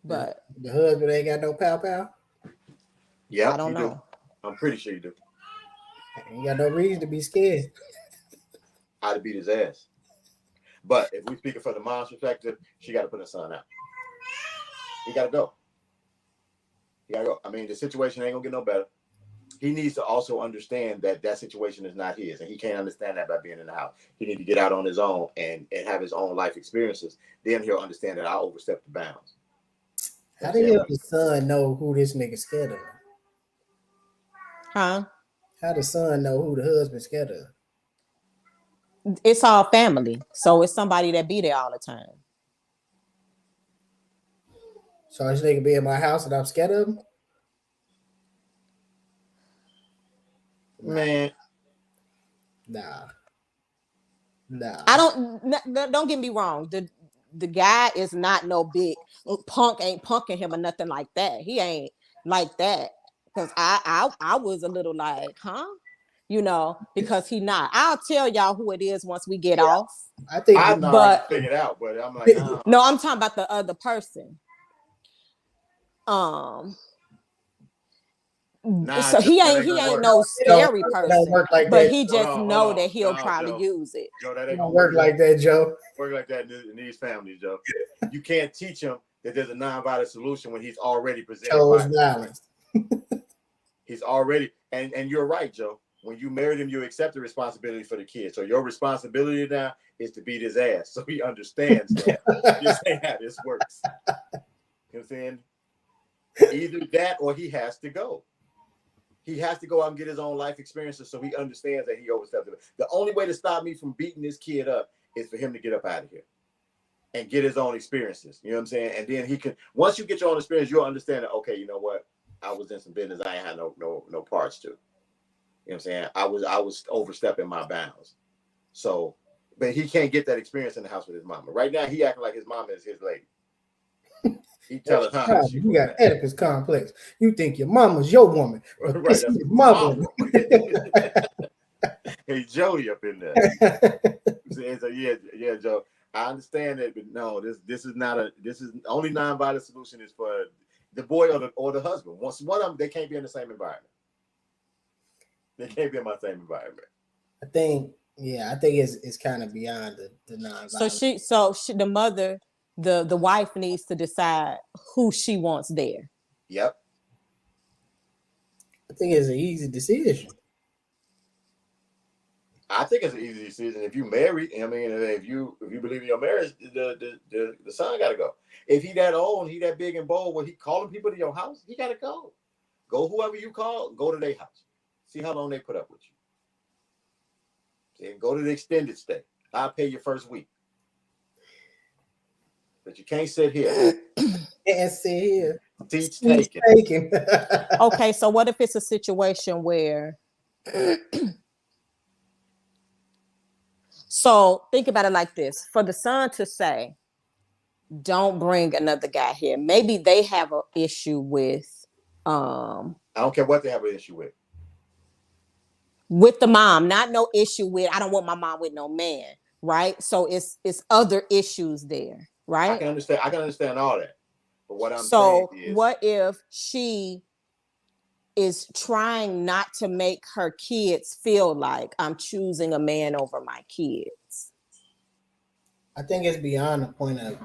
But the husband ain't got no pow. Yeah, I don't know. I'm pretty sure you do. You got no reason to be scared. I'd have beat his ass. But if we're speaking for the mom's perspective, she got to put her son out. He got to go. I mean, the situation ain't gonna get no better. He needs to also understand that situation is not his, and he can't understand that by being in the house. He needs to get out on his own and have his own life experiences. Then he'll understand that I overstepped the bounds. How the hell the son know who this nigga scared of? Huh? How the son know who the husband scared of? It's all family. So it's somebody that be there all the time. So this nigga be in my house and I'm scared of him? Man, Nah. I don't get me wrong. The guy is not no big punk, ain't punking him or nothing like that. He ain't like that. Because I was a little like, huh? You know, because he not. I'll tell y'all who it is once we get off. I think I've already figured out, but I'm like, no, I'm talking about the other person. So he ain't no scary person, like but that. he just know that he'll probably use it. Joe, that It ain't don't gonna work like that, Joe. Work like that in these families, Joe. You can't teach him that there's a non-violent solution when he's already presented violence. He's already, and you're right, Joe. When you married him, you accept the responsibility for the kid. So your responsibility now is to beat his ass, so he understands that. You see how this works. You know what I'm saying? Either that or he has to go. He has to go out and get his own life experiences so he understands that he overstepped it. The only way to stop me from beating this kid up is for him to get up out of here and get his own experiences. You know what I'm saying? And then he can, once you get your own experience, you'll understand that, okay, you know what? I was in some business I ain't had no parts to. You know what I'm saying? I was overstepping my bounds. So, but he can't get that experience in the house with his mama. Right now, he acting like his mama is his lady. He telling her you got Oedipus complex. You think your mama's your woman, but right, this is my woman. Hey, Joey up in there. So yeah, Joe. I understand that, but no, this is only non-violent solution is for the boy or the husband. Once one of them, they can't be in the same environment. They can't be in my same environment. I think it's kind of beyond the non-violent. So the mother, the wife needs to decide who she wants there. Yep. I think it's an easy decision. I think it's an easy decision. If you married, I mean, if you believe in your marriage, the son got to go. If he that old and he that big and bold, where he calling people to your house, he got to go. Go whoever you call, go to their house. See how long they put up with you. See, go to the extended stay. I'll pay your first week. But you can't sit here. Can't sit here. Teach taking. Okay, so what if it's a situation where so think about it like this. For the son to say, don't bring another guy here. Maybe they have an issue with I don't care what they have an issue with the mom. Not no issue with I don't want my mom with no man, right? So it's other issues there, right? I can understand all that. But what I'm saying is, what if she is trying not to make her kids feel like I'm choosing a man over my kids? I think it's beyond the point of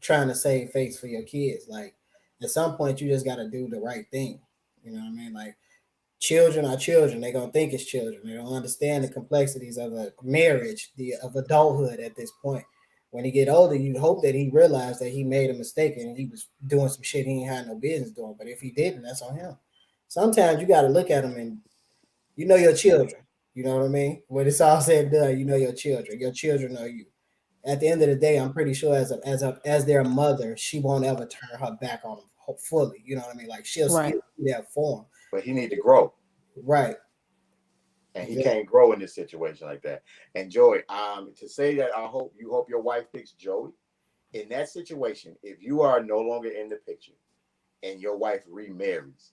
trying to save face for your kids. Like at some point, you just got to do the right thing. You know what I mean? Like children are children. They're going to think it's children. They don't understand the complexities of a marriage, of adulthood at this point. When he get older, you'd hope that he realized that he made a mistake and he was doing some shit he ain't had no business doing. But if he didn't, that's on him. Sometimes you got to look at them and you know your children. You know what I mean? When it's all said and done, you know your children. Your children know you. At the end of the day, I'm pretty sure as their mother, she won't ever turn her back on them fully. You know what I mean? Like she'll still be there for him. But he need to grow. Right. And he can't grow in this situation like that. And Joey, to say that you hope your wife picks Joey. In that situation, if you are no longer in the picture and your wife remarries,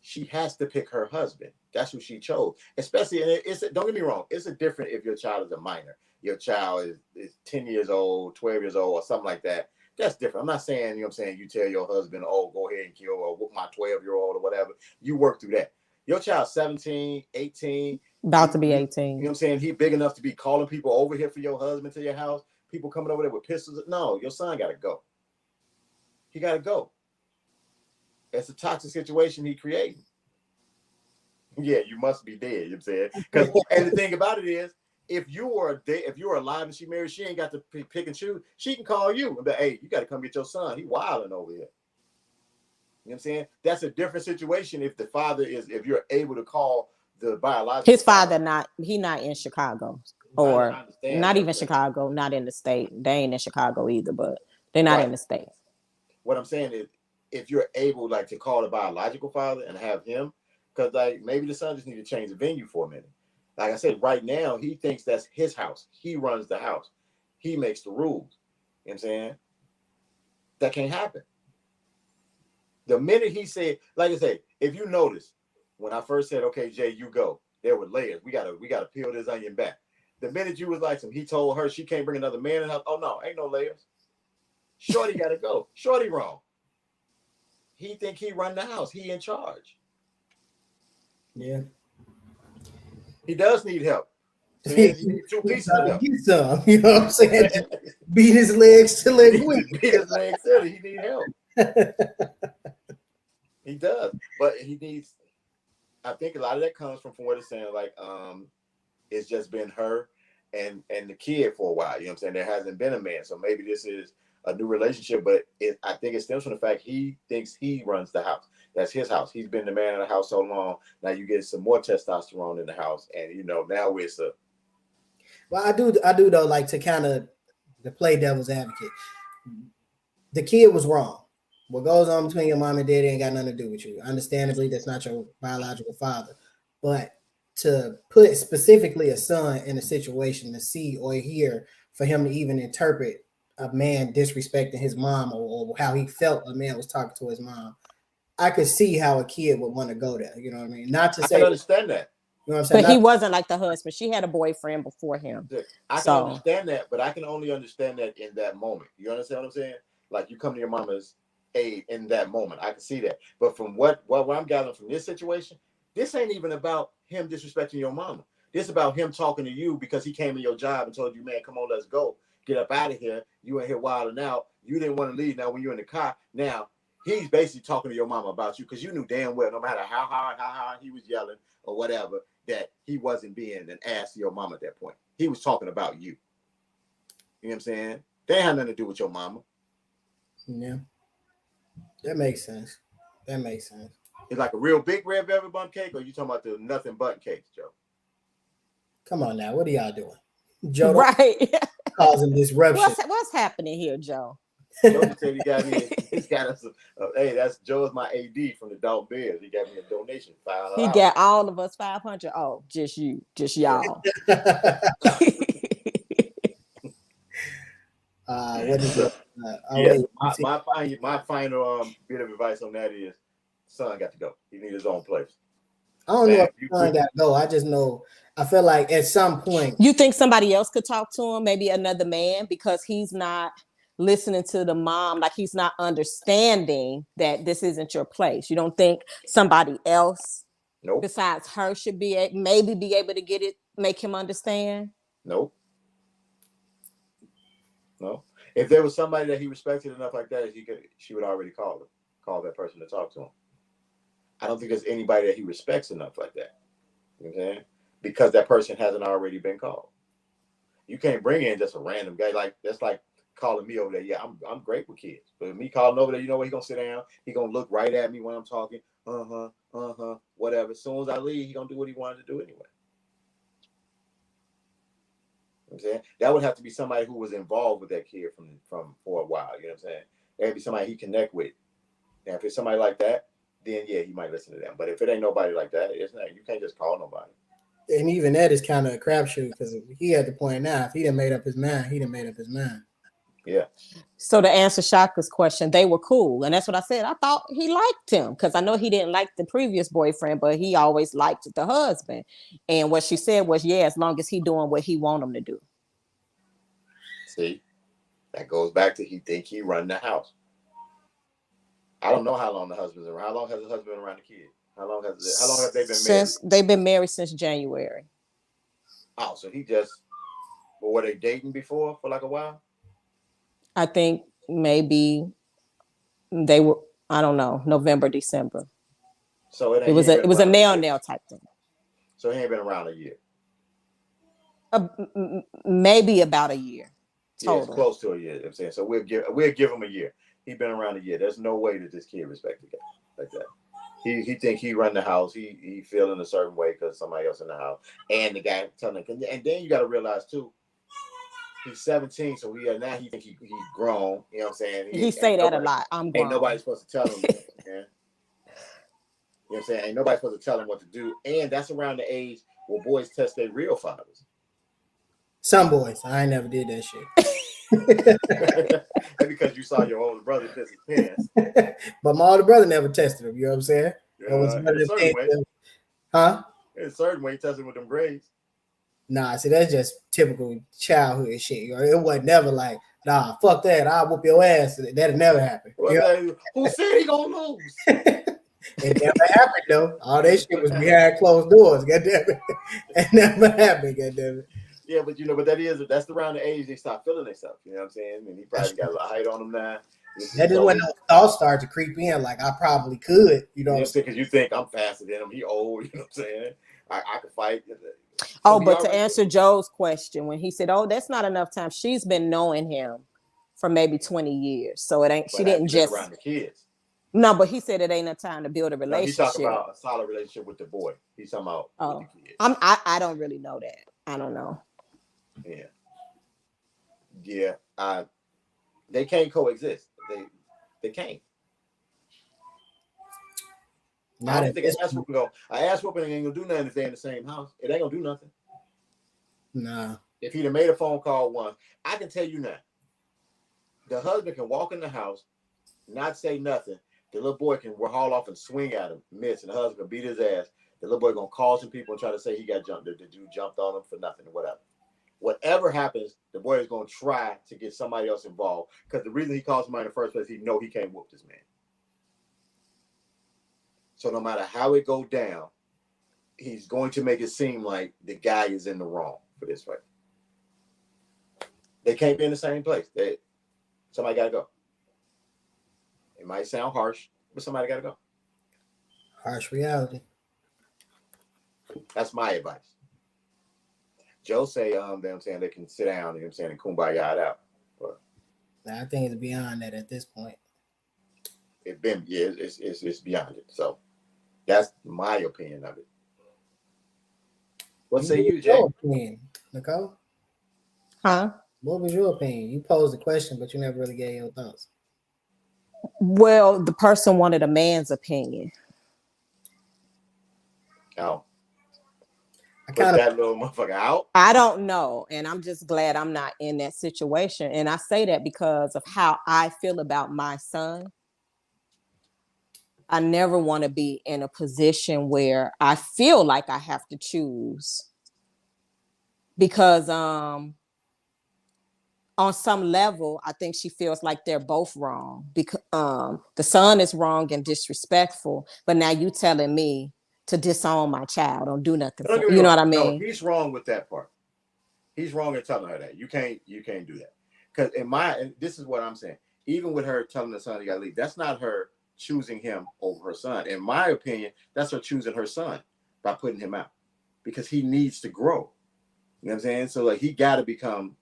she has to pick her husband. That's who she chose. Especially, and don't get me wrong, it's a different if your child is a minor. Your child is 10 years old, 12 years old, or something like that. That's different. I'm not saying, you know what I'm saying, you tell your husband, oh, go ahead and kill or whoop my 12-year-old or whatever. You work through that. Your child's 17, 18. About to be 18. You know what I'm saying? He big enough to be calling people over here for your husband to your house. People coming over there with pistols. No, your son got to go. He got to go. It's a toxic situation he created. Yeah, you must be dead. You know what I'm saying? And the thing about it is, if you were alive and she married, she ain't got to pick and choose. She can call you and be, hey, you got to come get your son. He wilding over here. You know what I'm saying? That's a different situation if the father is, if you're able to call the biological His father not in Chicago, or I understand not that, even Chicago, not in the state. They ain't in Chicago either, but they're not right. in the state. What I'm saying is, if you're able like to call the biological father and have him, because like maybe the son just need to change the venue for a minute. Like I said, right now he thinks that's his house. He runs the house. He makes the rules. You know what I'm saying? That can't happen. The minute he said, like I say, if you notice, when I first said, okay, Jay, you go, there were layers. We gotta peel this onion back. The minute you was like he told her she can't bring another man in the house. Oh no, ain't no layers. Shorty gotta go. Shorty wrong. He think he run the house. He in charge. Yeah. He does need help. So he needs two pieces of help. Get some, you know what I'm saying? Beat his legs till it weak. Beat his legs silly. He need help. He does, but he needs. I think a lot of that comes from what it's saying. Like, it's just been her and the kid for a while. You know what I'm saying? There hasn't been a man, so maybe this is a new relationship. But I think it stems from the fact he thinks he runs the house. That's his house. He's been the man of the house so long. Now you get some more testosterone in the house, and you know now it's a. Well, I do though, like to kind of to play devil's advocate. The kid was wrong. What goes on between your mom and daddy ain't got nothing to do with you. Understandably, that's not your biological father. But to put specifically a son in a situation to see or hear for him to even interpret a man disrespecting his mom or how he felt a man was talking to his mom, I could see how a kid would want to go there. You know what I mean? Not to say, I can understand that. You know what I'm saying? But he wasn't like the husband. She had a boyfriend before him. I can understand that, but I can only understand that in that moment. You understand what I'm saying? Like you come to your mama's aid in that moment. I can see that. But from what I'm gathering from this situation, this ain't even about him disrespecting your mama. This is about him talking to you because he came in your job and told you, man, come on, let's go. Get up out of here. You ain't here wilding out. You didn't want to leave. Now when you're in the car, now he's basically talking to your mama about you because you knew damn well, no matter how hard he was yelling or whatever, that he wasn't being an ass to your mama at that point. He was talking about you. You know what I'm saying? They had nothing to do with your mama. Yeah. That makes sense. It's like a real big red velvet bun cake, or you talking about the nothing but cakes, Joe? Come on now. What are y'all doing? Joe right. causing disruption. What's happening here, Joe? Joe said he got me. He's got us. Hey, that's Joe's my AD from the Dalton Bears. He got me a donation, $500. He got all of us 500. Oh, just you, just y'all. What is it? Yes, my final bit of advice on that is, son got to go. He needs his own place. I don't know if son got to go. I just know. I feel like at some point. You think somebody else could talk to him, maybe another man, because he's not listening to the mom, like he's not understanding that this isn't your place. You don't think somebody else besides her should maybe be able to get it, make him understand? No. If there was somebody that he respected enough like that, she would already call that person to talk to him. I don't think there's anybody that he respects enough like that. You know what I'm saying? Because that person hasn't already been called. You can't bring in just a random guy. Like that's like calling me over there. Yeah, I'm great with kids. But me calling over there, you know what? He gonna sit down, he gonna look right at me when I'm talking. Whatever. As soon as I leave, he gonna do what he wanted to do anyway. You know what I'm saying? That would have to be somebody who was involved with that kid from for a while. You know what I'm saying? That'd be somebody he connect with. Now, if it's somebody like that, then yeah, he might listen to them. But if it ain't nobody like that, it's not. You can't just call nobody. And even that is kind of a crapshoot because he had the point now. If he done made up his mind, he done made up his mind. Yeah. So to answer Shaka's question, they were cool. And that's what I said. I thought he liked him because I know he didn't like the previous boyfriend, but he always liked the husband. And what she said was, yeah, as long as he doing what he want him to do. See, that goes back to he think he run the house. I don't know how long the husband's around. How long has the husband been around the kid? How long have they been married? They've been married since January. Oh, so he just, well, were they dating before for like a while? I think maybe they were, I don't know, November, December. So it was a nail type thing. So he ain't been around a year. Maybe about a year. Total. Yeah, it's close to a year. I'm saying so. We'll give him a year. He been around a year. There's no way that this kid respect the guy like that. He think he run the house. He feeling a certain way because somebody else in the house, and the guy telling him. And then you got to realize too, he's 17, so now he think he grown. You know what I'm saying? He say that a lot. I'm grown. Ain't nobody supposed to tell him. Man. You know what I'm saying? Ain't nobody supposed to tell him what to do. And that's around the age where boys test their real fathers. Some boys. I ain't never did that shit. And because you saw your older brother piss his pants. But my older brother never tested him. You know what I'm saying? In a certain way. Huh? In a certain way, he tested with them grades. Nah, see, that's just typical childhood shit. You know? It wasn't never like, nah, fuck that. I'll whoop your ass. That'll never happen. Well, You know? who said he gonna lose? It never happened though. All that shit was behind closed doors. Goddamn it. It never happened. Goddamn it. Yeah, but that's around the age they start feeling themselves. You know what I'm saying? And he probably got a little height on him now. That is when those thoughts start to creep in. Like I probably could. You know, because you think I'm faster than him. He old. You know what I'm saying? I could fight. Oh, but to answer Joe's question, when he said, "Oh, that's not enough time," she's been knowing him for maybe 20 years, so it ain't. She didn't just around the kids. No, but he said it ain't enough time to build a relationship. No, he talking about a solid relationship with the boy. He's talking about with the kids. I don't really know that. I don't know. Yeah. They can't coexist. They can't. I don't think ass whooping go. Ass whooping ain't gonna do nothing if they're in the same house. It ain't gonna do nothing. Nah. If he'd have made a phone call once, I can tell you now. The husband can walk in the house, not say nothing. The little boy can haul off and swing at him, miss, and the husband can beat his ass. The little boy gonna call some people and try to say he got jumped. The dude jumped on him for nothing or whatever. Whatever happens, the boy is gonna try to get somebody else involved because the reason he calls somebody in the first place, he know he can't whoop this man. So no matter how it go down, he's going to make it seem like the guy is in the wrong for this fight. They can't be in the same place. Somebody gotta go. It might sound harsh, but somebody gotta go. Harsh reality. That's my advice. Joe say, them saying they can sit down, you know what I'm saying, and kumbaya it out. But I think it's beyond that at this point. It's beyond it. So that's my opinion of it. What say you, Jay? Your opinion, Nicole? Huh? What was your opinion? You posed the question, but you never really gave your thoughts. Well, the person wanted a man's opinion. Oh. Put that little motherfucker out. I don't know. And I'm just glad I'm not in that situation. And I say that because of how I feel about my son. I never want to be in a position where I feel like I have to choose. Because on some level, I think she feels like they're both wrong. Because the son is wrong and disrespectful. But now you telling me to disown my child, don't do nothing. You know what I mean? No, he's wrong with that part. He's wrong in telling her that. You can't do that. Because this is what I'm saying. Even with her telling the son he gotta leave, that's not her choosing him over her son. In my opinion, that's her choosing her son by putting him out. Because he needs to grow. You know what I'm saying? So like he gotta become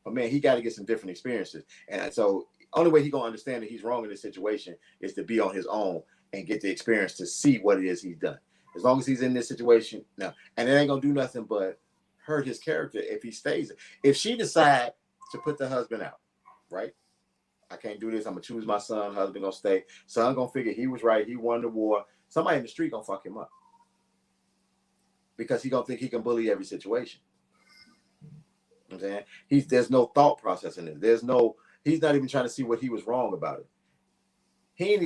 a man, he gotta get some different experiences. And so only way he gonna understand that he's wrong in this situation is to be on his own and get the experience to see what it is he's done. As long as he's in this situation, no, and it ain't gonna do nothing but hurt his character if he stays. If she decide to put the husband out, right? I can't do this. I'm gonna choose my son. Husband gonna stay. Son gonna figure he was right. He won the war. Somebody in the street gonna fuck him up because he gonna think he can bully every situation. You know what I'm saying there's no thought process in it. He's not even trying to see what he was wrong about it. He didn't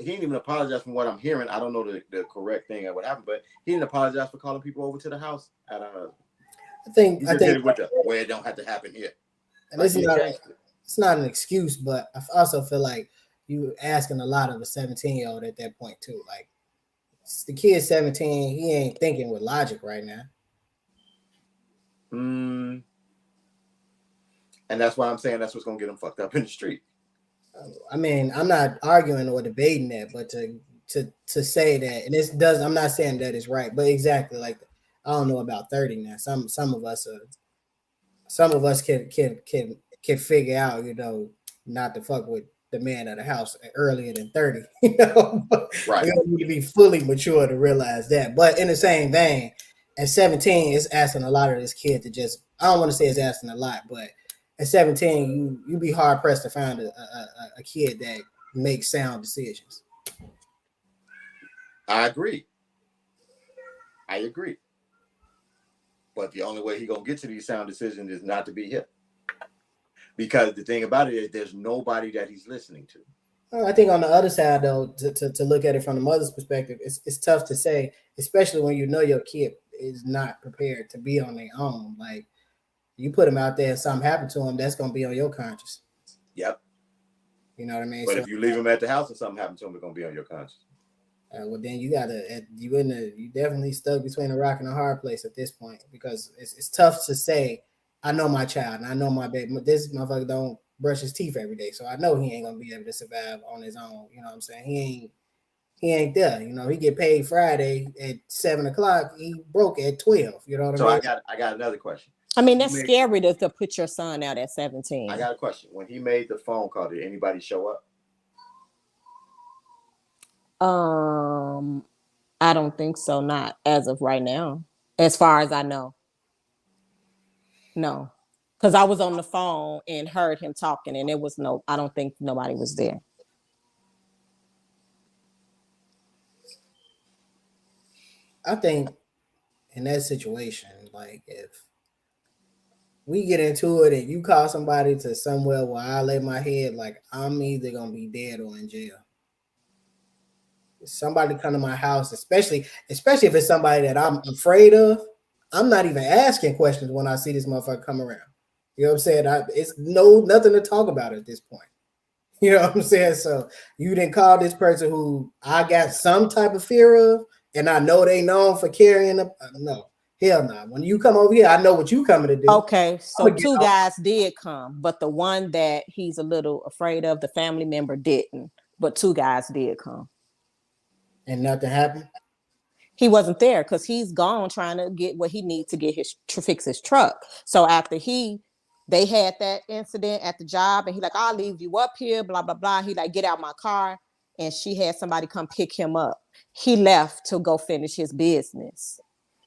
even apologize for what I'm hearing. I don't know the correct thing of what happened, but he didn't apologize for calling people over to the house at her husband. I think where it don't have to happen here. And like it's not an excuse, but I also feel like you asking a lot of a 17-year-old at that point too. Like the kid's 17, he ain't thinking with logic right now. And that's why I'm saying that's what's gonna get him fucked up in the street. I mean, I'm not arguing or debating that, but to say that, and I'm not saying that is right, but exactly like I don't know about 30 now. Some of us can figure out, not to fuck with the man of the house earlier than 30. You know, Right. you don't need to be fully mature to realize that. But in the same vein, at 17, it's asking a lot of this kid to just, I don't want to say it's asking a lot, but at 17, you be hard pressed to find a kid that makes sound decisions. I agree. But the only way he gonna get to these sound decisions is not to be here. Because the thing about it is there's nobody that he's listening to. I think on the other side, though, to look at it from the mother's perspective, it's tough to say, especially when you know your kid is not prepared to be on their own. Like, you put them out there and something happened to them, that's going to be on your conscience. Yep. You know what I mean? But so, if you leave him at the house and something happened to him, it's going to be on your conscience. Well, then you definitely stuck between a rock and a hard place at this point, because it's tough to say, I know my child and I know my baby. This motherfucker don't brush his teeth every day, so I know he ain't gonna be able to survive on his own. You know what I'm saying? He ain't there. You know, he get paid Friday at 7:00. He broke at 12. You know what I mean? So I got another question. I mean, that's scary to put your son out at 17. I got a question. When he made the phone call, did anybody show up? I don't think so. Not as of right now, as far as I know. No, because I was on the phone and heard him talking, and I don't think nobody was there. I think in that situation, like if we get into it and you call somebody to somewhere where I lay my head, like I'm either gonna be dead or in jail. If somebody come to my house, especially if it's somebody that I'm afraid of, I'm not even asking questions when I see this motherfucker come around. You know what I'm saying? It's nothing to talk about at this point. You know what I'm saying? So you didn't call this person who I got some type of fear of, and I know they known for carrying up. No, hell no. When you come over here, I know what you coming to do. Okay, so two guys did come, but the one that he's a little afraid of, the family member didn't, but two guys did come. And nothing happened? He wasn't there because he's gone trying to get what he needs to get fix his truck. So after they had that incident at the job, and he like, I'll leave you up here, blah, blah, blah. He like, get out my car. And she had somebody come pick him up. He left to go finish his business.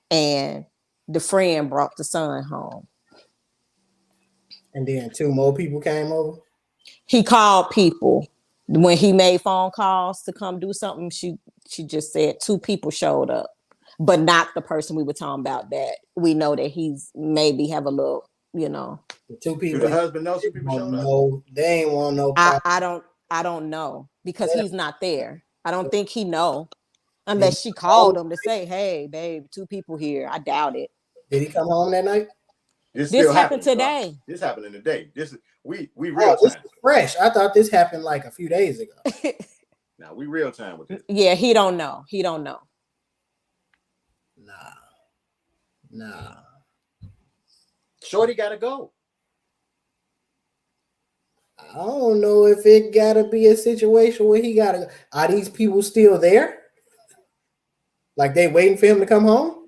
And the friend brought the son home. And then two more people came over? He called people. When he made phone calls to come do something, she just said two people showed up, but not the person we were talking about that we know that he's maybe have a little, you know. The two people. Do the husband know two people showed up? No, they ain't want no. I don't know because he's not there. I don't think he know unless she called him to say, hey, babe, two people here. I doubt it. Did he come home that night? This happened today. This happened in the day. This is we real time. This is fresh. I thought this happened like a few days ago. Now we real time with this. Yeah, he don't know. Nah. Shorty gotta go. I don't know if it gotta be a situation where he gotta go. Are these people still there? Like they waiting for him to come home?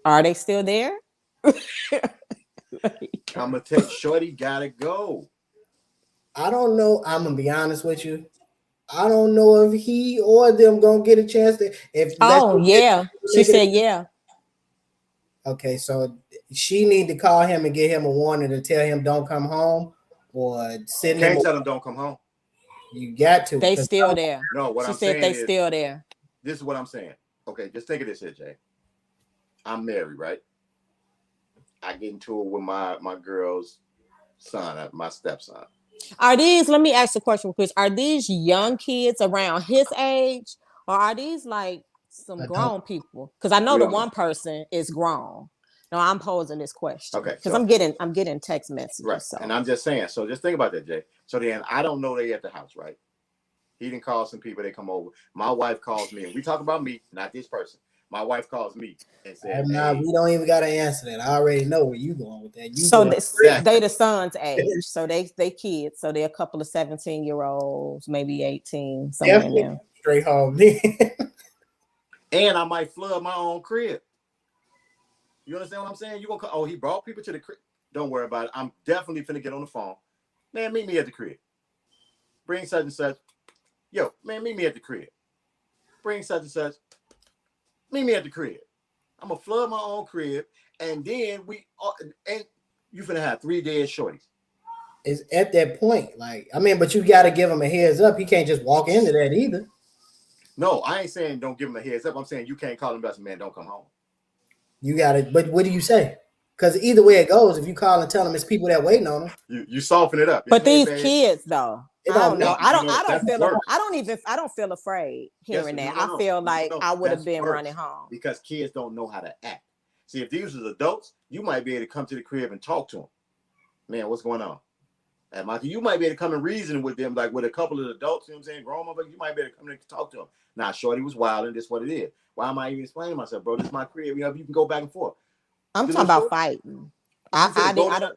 Are they still there? I'm gonna take Shorty gotta go. I don't know. I'm gonna be honest with you. I don't know if he or them gonna get a chance to. She said yeah. Okay, so she need to call him and get him a warning to tell him don't come home, or send him. Can't tell him don't come home. You got to. They still there. No, what she I'm said saying they is, still there. This is what I'm saying. Okay, just think of this here, Jay. I'm married, right? I get into it with my girl's son, my stepson. Let me ask the question, Chris. Are these young kids around his age, or are these like some grown people? Because I know the one person is grown. No, I'm posing this question. Okay. Because I'm getting text messages. Right. So. And I'm just saying, so just think about that, Jay. So then I don't know they at the house, right? He didn't call some people, they come over. My wife calls me, and we talk about me, not this person. My wife calls me and says, we don't even got to answer that. I already know where you going with that. They the son's age. So they kids. So they're a couple of 17-year-olds, maybe 18, somewhere in there. Straight home. And I might flood my own crib. You understand what I'm saying? You gonna call, he brought people to the crib. Don't worry about it. I'm definitely finna get on the phone. Man, meet me at the crib. Bring such and such. Yo, man, meet me at the crib. Bring such and such. Meet me at the crib. I'm gonna flood my own crib, and then and you finna have 3 dead shorties. It's at that point, like, I mean, but you got to give him a heads up. He can't just walk into that either. No, I ain't saying don't give him a heads up. I'm saying you can't call him back, man, don't come home. You got to, but what do you say? Because either way it goes, if you call and tell them it's people that waiting on them, You soften it up. But these kids, though, It I don't don't know. make- I don't. you know, I don't that's feel. worse. I don't feel afraid hearing Yes, that. no, I feel like no, I would have that's been worse. running home. Because kids don't know how to act. See, if these was adults, you might be able to come to the crib and talk to them. Man, what's going on? And Michael, you might be able to come and reason with them, like with a couple of adults, you know what I'm saying, grown motherfuckers, you might be able to come and talk to them. Now, Shorty was wild, and this is what it is. Why am I even explaining myself, bro? This is my crib. You know, you can go back and forth. I'm You talking know, about Shorty- fighting. You finna go to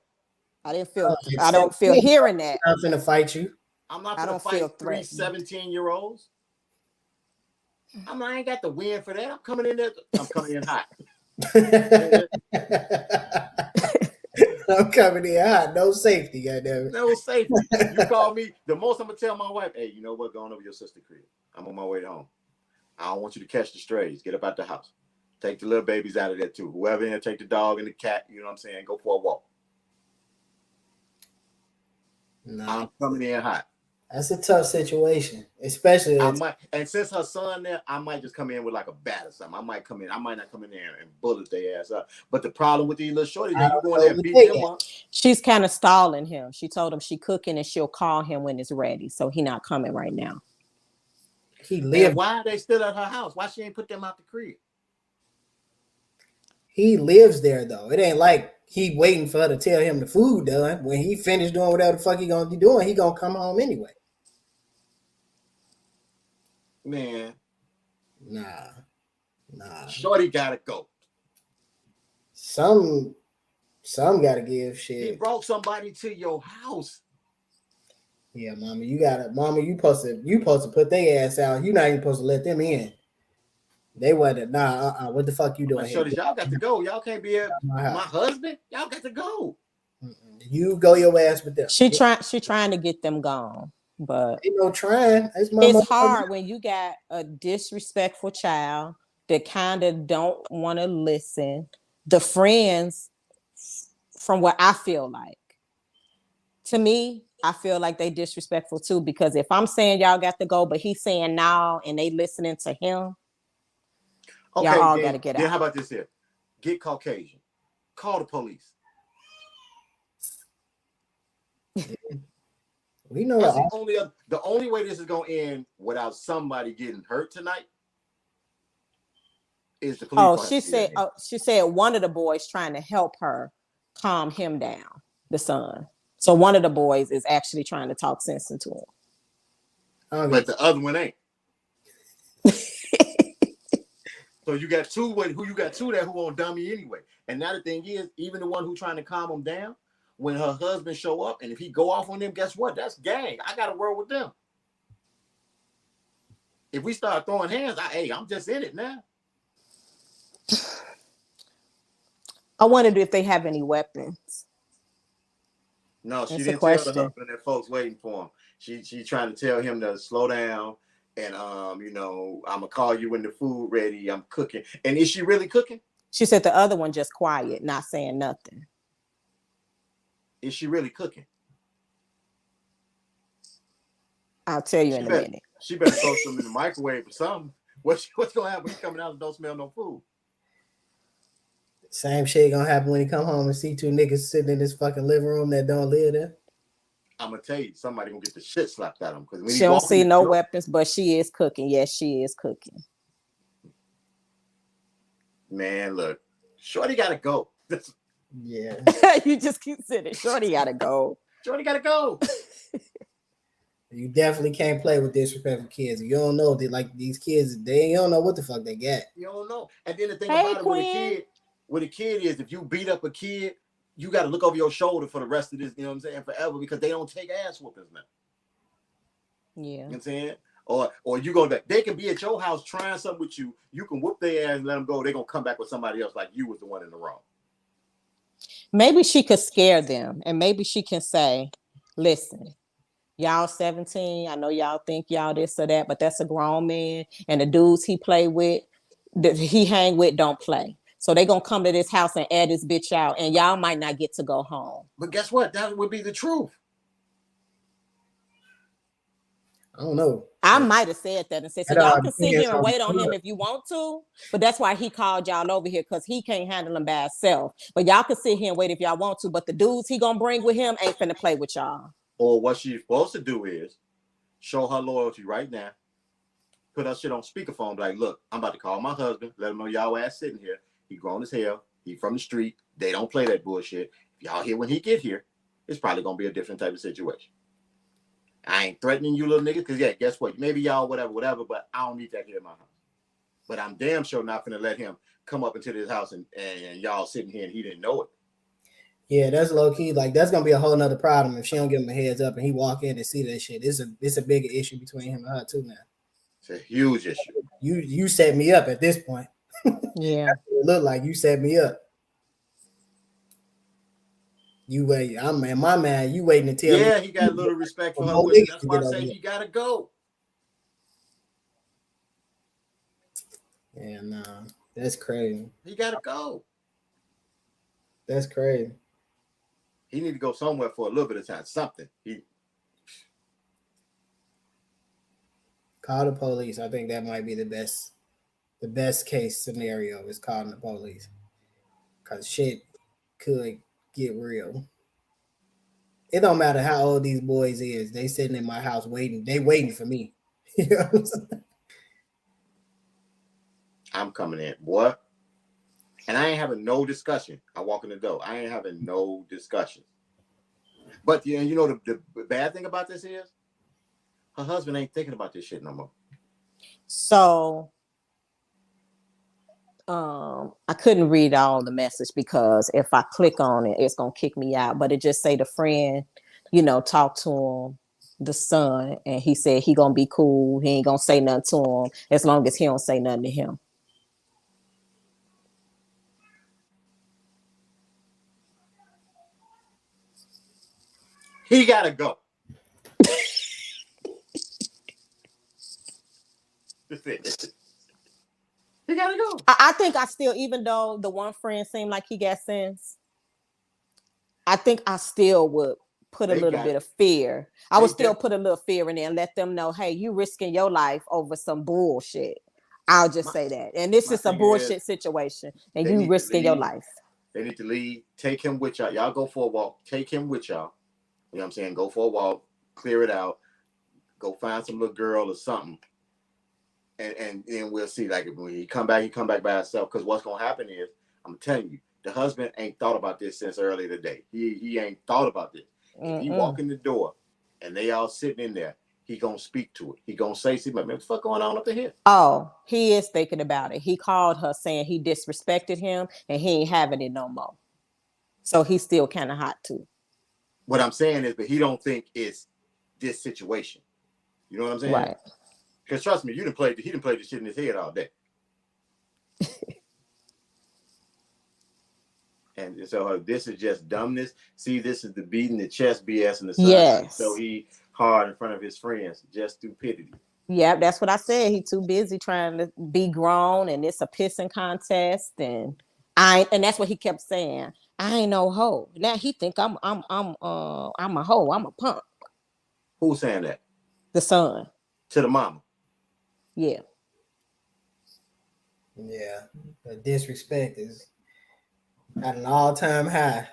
I didn't feel. Oh, I don't feel hearing that. I'm finna fight you. I'm not I gonna don't feel fight three threatened. 17-year-olds. I ain't got the win for that. I'm coming in there. I'm coming in hot. I'm coming in hot. No safety, goddamn. No safety. You call me. The most I'm gonna tell my wife, hey, you know what? Going over your sister's crib. I'm on my way home. I don't want you to catch the strays. Get up out the house. Take the little babies out of there too. Whoever in there, take the dog and the cat. You know what I'm saying? Go for a walk. No, I'm coming in hot. that's a tough situation, especially. I might, and since her son there, I might just come in with like a bat or something. I might come in. I might not come in there and bullet their ass up. But the problem with these little shorties, man, you go in there and beat them up. She's kind of stalling him. She told him she cooking and she'll call him when it's ready. So he not coming right now. He Man, lived. why are they still at her house? Why she ain't put them out the crib? He lives there though. It ain't like he waiting for her to tell him the food done. When he finished doing whatever the fuck he gonna be doing, he gonna come home anyway. Man, Nah. shorty gotta go. Some gotta give He shit. brought somebody to your house. Yeah, mama, you supposed to put their ass out. You not even supposed to let them in. They wasn't. What the fuck you doing here? Shorty, y'all got to go. Y'all can't be at My my house. husband. Y'all got to go. You go your ass with them. She trying to get them gone, but Ain't no trying. It's my it's motherfucker. hard when you got a disrespectful child that kind of don't want to listen. The friends, from what I feel like, to me, I feel like they disrespectful too, because if I'm saying y'all got to go, but he's saying no, and they listening to him, Okay, y'all all then, got to get then out. how about this here? Get Caucasian. Call the police. We know That's that. the only way this is gonna end without somebody getting hurt tonight is the police. Oh, she said one of the boys trying to help her calm him down, the son. So one of the boys is actually trying to talk sense into him. But the other one ain't. So you got two there who on dummy anyway. And now the thing is, even the one who trying to calm him down, when her husband show up, and if he go off on them, guess what? That's gang. I got to work with them. If we start throwing hands, I'm just in it now. I wondered if they have any weapons. No, she That's a didn't tell the question. husband that folks waiting for him. She trying to tell him to slow down and I'm gonna call you when the food ready. I'm cooking. And is she really cooking? She said the other one just quiet, not saying nothing. Is she really cooking? I'll tell you in a minute. She better throw some in the microwave or something. What's gonna happen when he coming out and don't smell no food? Same shit gonna happen when he come home and see two niggas sitting in this fucking living room that don't live there. I'm gonna tell you, somebody gonna get the shit slapped out of him because She don't see no weapons, but she is cooking. Yes, she is cooking. Man, look, Shorty gotta go. Yeah. You just keep saying Shorty gotta go. Shorty gotta go. You definitely can't play with disrespectful kids. You don't know these kids, you don't know what the fuck they got. You don't know. And then the thing Hey, about it with a kid is if you beat up a kid, you got to look over your shoulder for the rest of this, you know what I'm saying, forever, because they don't take ass whoopings now. Yeah. You know what I'm saying? Or you go back. They can be at your house trying something with you. You can whoop their ass and let them go. They're going to come back with somebody else like you was the one in the wrong. Maybe she could scare them, and maybe she can say, listen, y'all 17, I know y'all think y'all this or that, but that's a grown man, and the dudes he play with, that he hang with, don't play. So they gonna come to this house and add this bitch out, and y'all might not get to go home. But guess what? That would be the truth. I don't know. I might have said that and said, so That y'all can sit depends here and on wait on the him if you want to, but that's why he called y'all over here, because he can't handle him by himself. But y'all can sit here and wait if y'all want to, but the dudes he gonna bring with him ain't finna play with y'all. Or what she's supposed to do is show her loyalty right now. Put her shit on speakerphone, like, look, I'm about to call my husband, let him know y'all ass sitting here. He grown as hell. He from the street. They don't play that bullshit. If y'all here when he get here, it's probably gonna be a different type of situation. I ain't threatening you little niggas, because yeah, guess what? Maybe y'all whatever, but I don't need that here in my house. But I'm damn sure not gonna let him come up into this house and y'all sitting here and he didn't know it. Yeah, that's low key. Like that's gonna be a whole nother problem if she don't give him a heads up and he walk in and see that shit. It's a bigger issue between him and her too now. It's a huge issue. You set me up at this point. Yeah. It look like you set me up. You wait. I'm in my man. You waiting until yeah, he got a little respect for her. That's why I say he gotta go. Yeah, nah, that's crazy. He gotta go. That's crazy. He need to go somewhere for a little bit of time. Something. He call the police. I think that might be the best case scenario is calling the police. Cause shit could get real. It don't matter how old these boys is. They sitting in my house waiting. They waiting for me. You know what I'm saying? I'm coming in, boy. And I ain't having no discussion. I walk in the door. I ain't having no discussion. But you know the bad thing about this is her husband ain't thinking about this shit no more. So I couldn't read all the message because if I click on it, it's gonna kick me out. But it just say the friend, talk to him, the son, and he said he gonna be cool. He ain't gonna say nothing to him as long as he don't say nothing to him. He gotta go. That's it. He gotta go. I think I still, even though the one friend seemed like he got sense, I think I still would put a little bit of fear. I would still put a little fear in there and let them know, hey, you risking your life over some bullshit. I'll just say that. And this is a bullshit situation, and you risking your life. They need to leave. Take him with y'all. Y'all go for a walk. Take him with y'all. You know what I'm saying? Go for a walk. Clear it out. Go find some little girl or something. And then we'll see. Like, when he come back by himself. Because what's going to happen is, I'm telling you, the husband ain't thought about this since earlier today. He ain't thought about this. If he walk in the door and they all sitting in there, he gonna speak to it. He gonna say, "See, man, what the fuck going on up in here?" Oh, he is thinking about it. He called her saying he disrespected him and he ain't having it no more. So he's still kind of hot too. What I'm saying is, but he don't think it's this situation. You know what I'm saying? Right. Because trust me, he didn't play this shit in his head all day. And so this is just dumbness. See, this is the beating the chest BS and the son. Yes. So he hard in front of his friends. Just stupidity. Yeah, that's what I said. He too busy trying to be grown, and it's a pissing contest, and that's what he kept saying. I ain't no hoe. Now he think I'm a hoe. I'm a punk. Who's saying that? The son. To the mama. Yeah. Yeah. The disrespect is at an all-time high.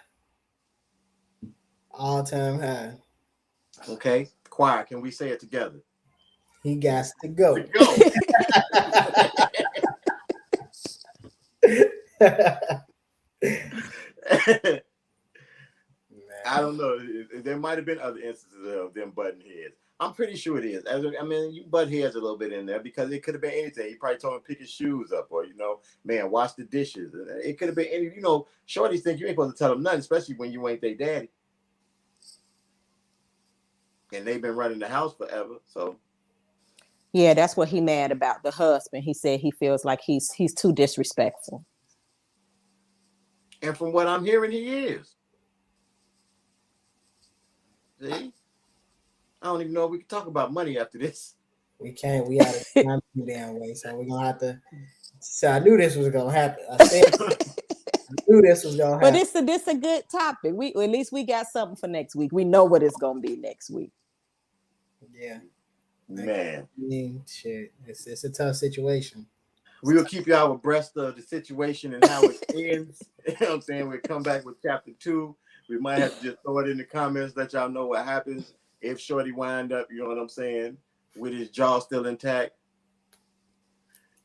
All-time high. Okay. Choir, can we say it together? He got to go. I don't know. There might have been other instances of them butting heads. I'm pretty sure it is. I mean, you butt heads a little bit in there because it could have been anything. He probably told him pick his shoes up, or man, wash the dishes. It could have been any. Shorties think you ain't supposed to tell them nothing, especially when you ain't their daddy. And they've been running the house forever, so. Yeah, that's what he mad about, the husband. He said he feels like he's too disrespectful. And from what I'm hearing, he is. See? I don't even know if we can talk about money after this. We can't. We out of time the damn way, so we're gonna have to. So I knew this was gonna happen. I said I knew this was gonna But happen. this a good topic. We at least we got something for next week. We know what it's gonna be next week. Yeah, Man. I mean, shit. It's a tough situation. We will keep y'all abreast of the situation and how it ends. You know what I'm saying? We'll come back with chapter 2. We might have to just throw it in the comments, let y'all know what happens if Shorty wind up, you know what I'm saying, with his jaw still intact.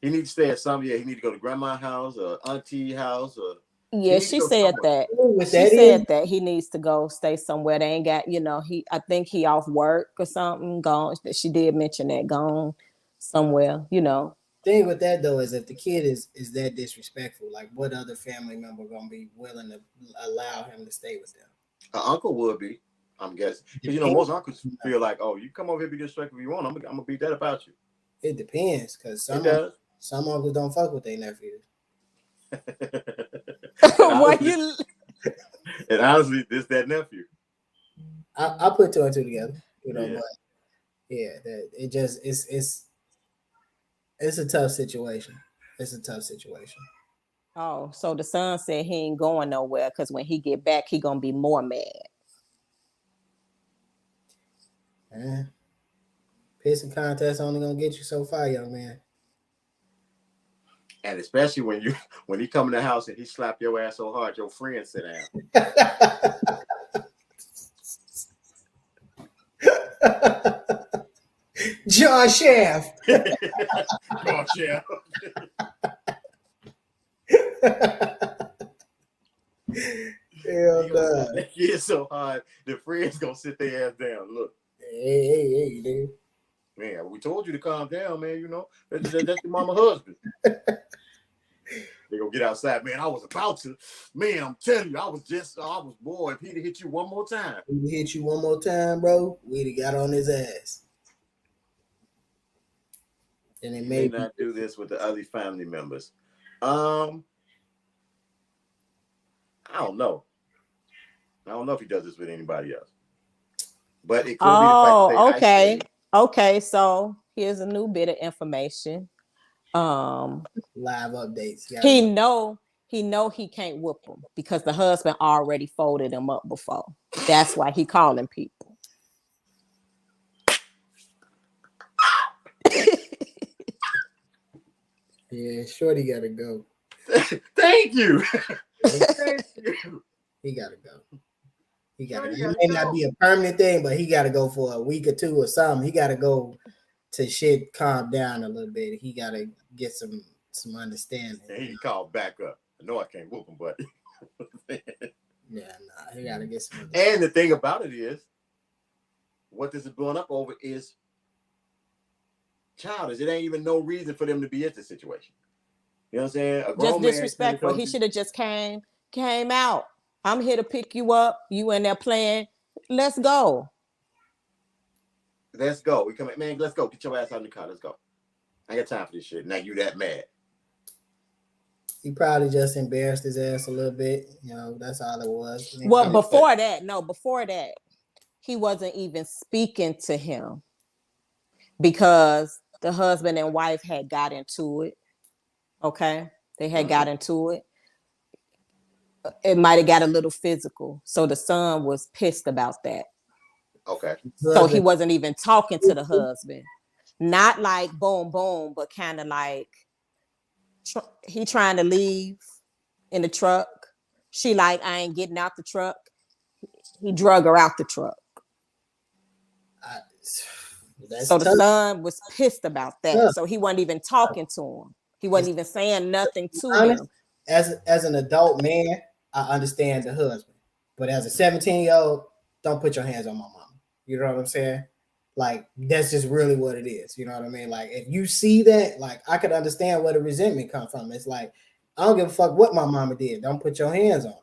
He needs to stay at some, he need to go to grandma's house or auntie house or Yeah, she said that. With She that said is, that he needs to go stay somewhere. They ain't got, I think he off work or something. Gone. She did mention that gone somewhere, thing with that though is if the kid is that disrespectful, like what other family member gonna be willing to allow him to stay with them? An uncle would be, I'm guessing. Because most uncles feel like, oh, you come over here be disrespectful if you want. I'm gonna beat that about you. It depends, because some uncles don't fuck with their nephews. And honestly, this that nephew. I put 2 and 2 together, Yeah. but yeah, that it just it's a tough situation. It's a tough situation. Oh, so the son said he ain't going nowhere because when he get back, he gonna be more mad. Pissing contest only gonna get you so far, young man. And especially when he come in the house and he slap your ass so hard, your friends sit down. John Shaft. John Shaft. Hell no. Yeah, so hard. The friends gonna sit their ass down. Look. Hey, dude. Man, we told you to calm down, man. That's your mama husband. They gonna get outside, man. I was about to, man. I'm telling you, I was boy. If he'd have hit you one more time, bro, we'd have got on his ass. And it may not do this with the other family members. I don't know. I don't know if he does this with anybody else. But it could be the fact that okay. So here's a new bit of information. Live updates. He know he can't whoop him because the husband already folded him up before. That's why he calling people. Yeah, Shorty gotta go. Thank you. He gotta go. It may not be a permanent thing, but he gotta go for a week or 2 or something. He gotta go to shit calm down a little bit. He gotta get some understanding. And he can call back up. I know I can't whoop him, but he gotta get some. And the thing about it is, what this is blowing up over is childish. It ain't even no reason for them to be in this situation. You know what I'm saying? Just disrespectful. He should have just came out. I'm here to pick you up. You in there playing. Let's go. Let's go. We come, man. Let's go. Get your ass out of the car. Let's go. I ain't got time for this shit. Now you that mad. He probably just embarrassed his ass a little bit. That's all it was. Well, before that, he wasn't even speaking to him because the husband and wife had got into it. Okay. They had got into it. It might have got a little physical. So the son was pissed about that. Okay. So he wasn't even talking to the husband. Not like boom, boom, but kind of like he trying to leave in the truck. She like, I ain't getting out the truck. He drug her out the truck. So the son was pissed about that. Yeah. So he wasn't even talking to him. He wasn't even saying nothing to him. As an adult man, I understand the husband. But as a 17-year-old, don't put your hands on my mama. You know what I'm saying? Like, that's just really what it is. You know what I mean? Like, if you see that, like, I could understand where the resentment comes from. It's like, I don't give a fuck what my mama did. Don't put your hands on her.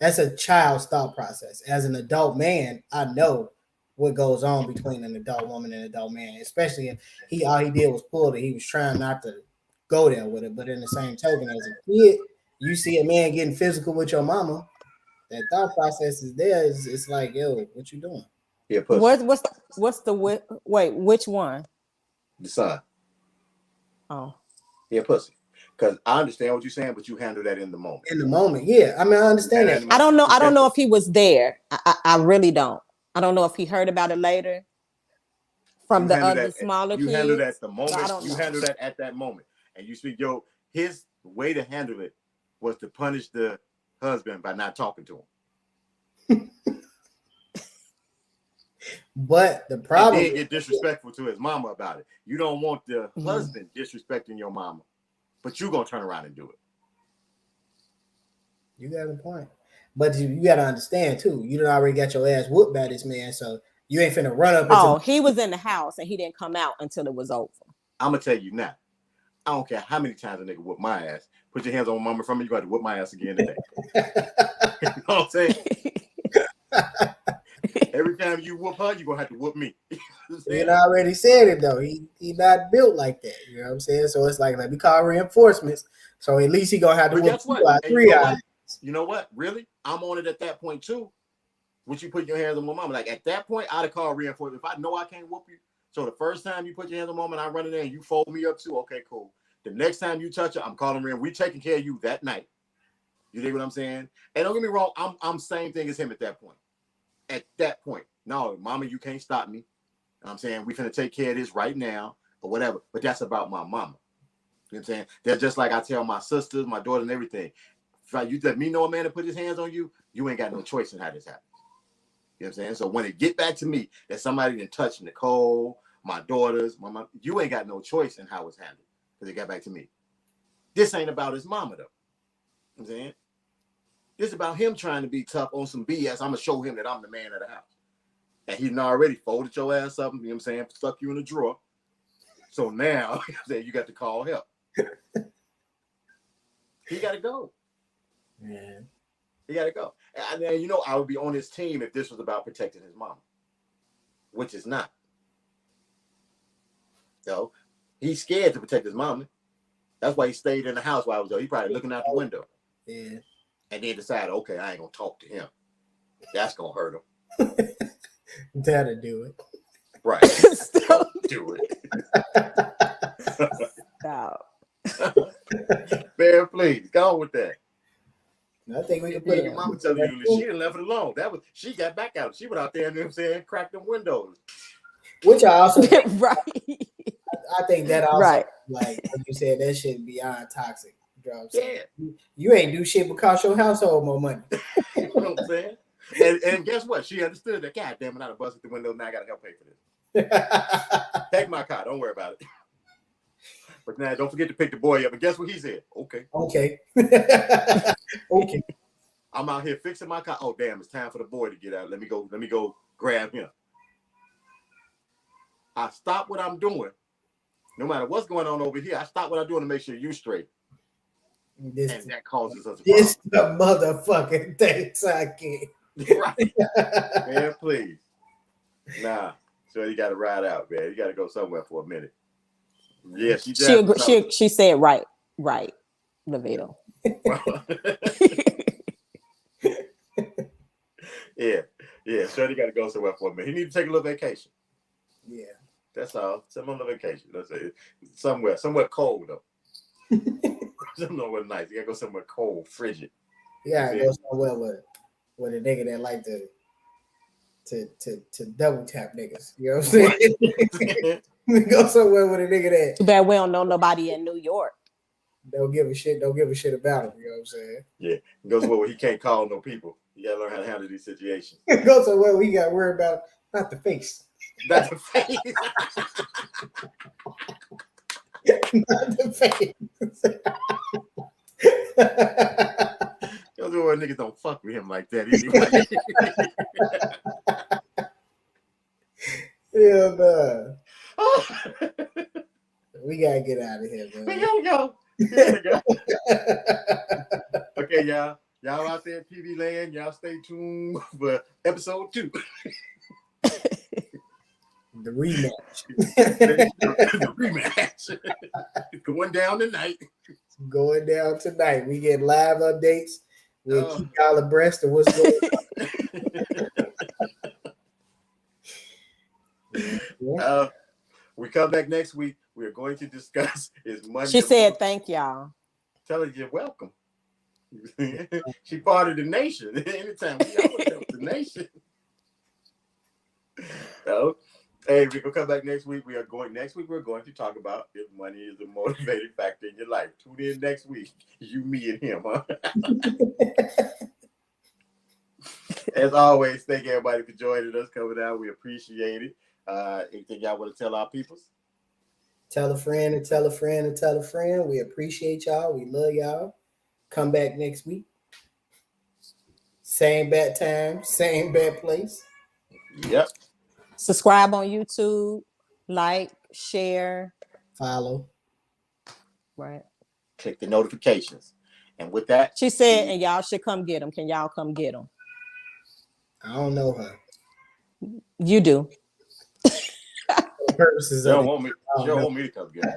That's a child's thought process. As an adult man, I know what goes on between an adult woman and an adult man, especially if all he did was pull it. He was trying not to go there with it. But in the same token, as a kid, you see a man getting physical with your mama, that thought process is there. It's like, yo, what you doing? Yeah, pussy. What's the wait? Which one? The son. Oh, Yeah, pussy. Because I understand what you're saying, but you handle that in the moment. In the moment, yeah. I mean, I understand that. I don't know. I don't know if he was there. I really don't. I don't know if he heard about it later from the other smaller kids. You handle that the moment. So I don't you know. handle that at that moment, and you speak. His way to handle it was to punish the husband by not talking to him. But the problem and then get disrespectful to his mama about it. You don't want the husband disrespecting your mama, but you gonna turn around and do it. You got a point. But you got to understand too. You done already got your ass whooped by this man, so you ain't finna run up. Oh, he was in the house and he didn't come out until it was over. I'm gonna tell you now. I don't care how many times a nigga whoop my ass. Put your hands on mama from me. You got to whoop my ass again today. You know what I'm saying? Every time you whoop her, you gonna have to whoop me. He already said it though. He not built like that. You know what I'm saying? So it's like, let me call reinforcements. So at least he gonna have to whoop 3 eyes. You know what? Really? I'm on it at that point too. Would you put your hands on my mama? Like at that point, I'd have called reinforcement. If I know I can't whoop you, so the first time you put your hands on my mama and I run in there and you fold me up too, okay, cool. The next time you touch her, I'm calling in. We taking care of you that night. You dig what I'm saying? And don't get me wrong, I'm same thing as him at that point. At that point, no, mama, you can't stop me. I'm saying we finna take care of this right now or whatever. But that's about my mama. You know what I'm saying? They're just like I tell my sisters, my daughter, and everything. If you let me know a man to put his hands on you, you ain't got no choice in how this happens. You know what I'm saying? So when it get back to me that somebody didn't touch Nicole, my daughters, my mom, you ain't got no choice in how it's handled because it got back to me. This ain't about his mama though. You know what I'm saying? This is about him trying to be tough on some BS. I'm gonna show him that I'm the man of the house. And he's already folded your ass up, you know what I'm saying? Stuck you in a drawer. So now you got to call help. He gotta go. Yeah. He got to go. And I would be on his team if this was about protecting his mama, which is not. So he's scared to protect his mama. That's why he stayed in the house while I was there. He probably looking out the window. Yeah. And then decided, okay, I ain't gonna talk to him. That's gonna hurt him. That'll do it. Right. Stop. Do it. Stop. Man, please go on with that. I think we can put your mama telling you she didn't left it alone. She got back out. She went out there and you know what I'm saying, cracked them windows. Which I also right. I think that also right. like you said, that shit beyond toxic. You know what I'm saying? Yeah. You ain't do shit but cost your household more money. You know what I'm saying? And guess what? She understood that. God damn it, I done busted the window. Now I gotta help pay for this. Take my car. Don't worry about it. But now don't forget to pick the boy up. And guess what he said? Okay. Okay. Okay. I'm out here fixing my car. Oh damn, it's time for the boy to get out. Let me go grab him. I stop what I'm doing. No matter what's going on over here, I stop what I'm doing to make sure you straight. And that causes us a problem. This the motherfucking things I get. Right. Man, please. Nah. So you gotta ride out, man. You gotta go somewhere for a minute. Yeah, she said right, Levito. Yeah. Shorty got to go somewhere for a minute. He need to take a little vacation. Yeah, that's all. Some on the vacation. Let's say somewhere cold though. Somewhere nice. You gotta go somewhere cold, frigid. Yeah, go somewhere with a nigga that like to double tap niggas. You know what I'm saying? Go somewhere with a nigga that. Too bad we don't know nobody in New York. Don't give a shit about him. You know what I'm saying? Yeah, go somewhere where he can't call no people. You gotta learn how to handle these situations. Go somewhere we got to worry about not the face. Not the face. Not the face. Those are where niggas don't fuck with him like that anyway. Yeah, man. We gotta get out of here, man. We gotta go. Okay, y'all. Y'all out there at TV land, y'all stay tuned for episode 2. The rematch. The rematch. Going down tonight. going down tonight. We get live updates. We'll Oh. keep y'all abreast of what's going on. We come back next week. We are going to discuss is money. She said, "Thank y'all." Tell her you're welcome. She part of the nation. Anytime we always help the nation. So, hey, we're gonna come back next week. We're going to talk about if money is a motivating factor in your life. Tune in next week. You, me, and him, huh? As always, thank everybody for joining us, coming out. We appreciate it. Anything y'all want to tell our peoples? Tell a friend and tell a friend and tell a friend. We appreciate y'all. We love y'all. Come back next week. Same bat time, same bat place. Yep. Subscribe on YouTube, like, share, Follow. right? Click the notifications. And with that, She said, and y'all should come get them. Can y'all come get them? I don't know her. You do. For purposes she of don't want me to come get him.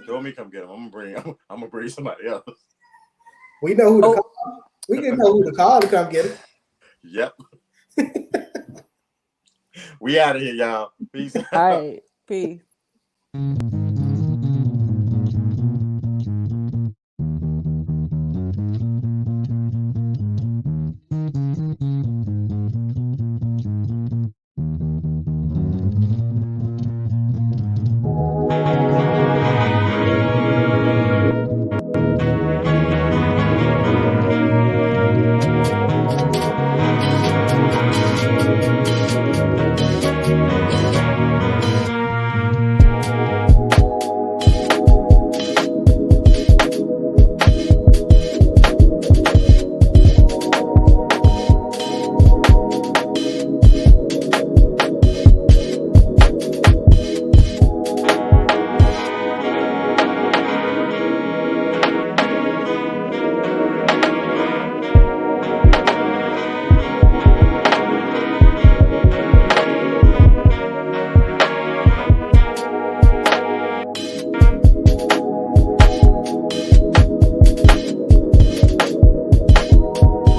She want me to come get him. I'm gonna bring somebody else. We know who to call. We didn't know who to call to come get it. Yep. We out of here, y'all. Peace. All right. Peace.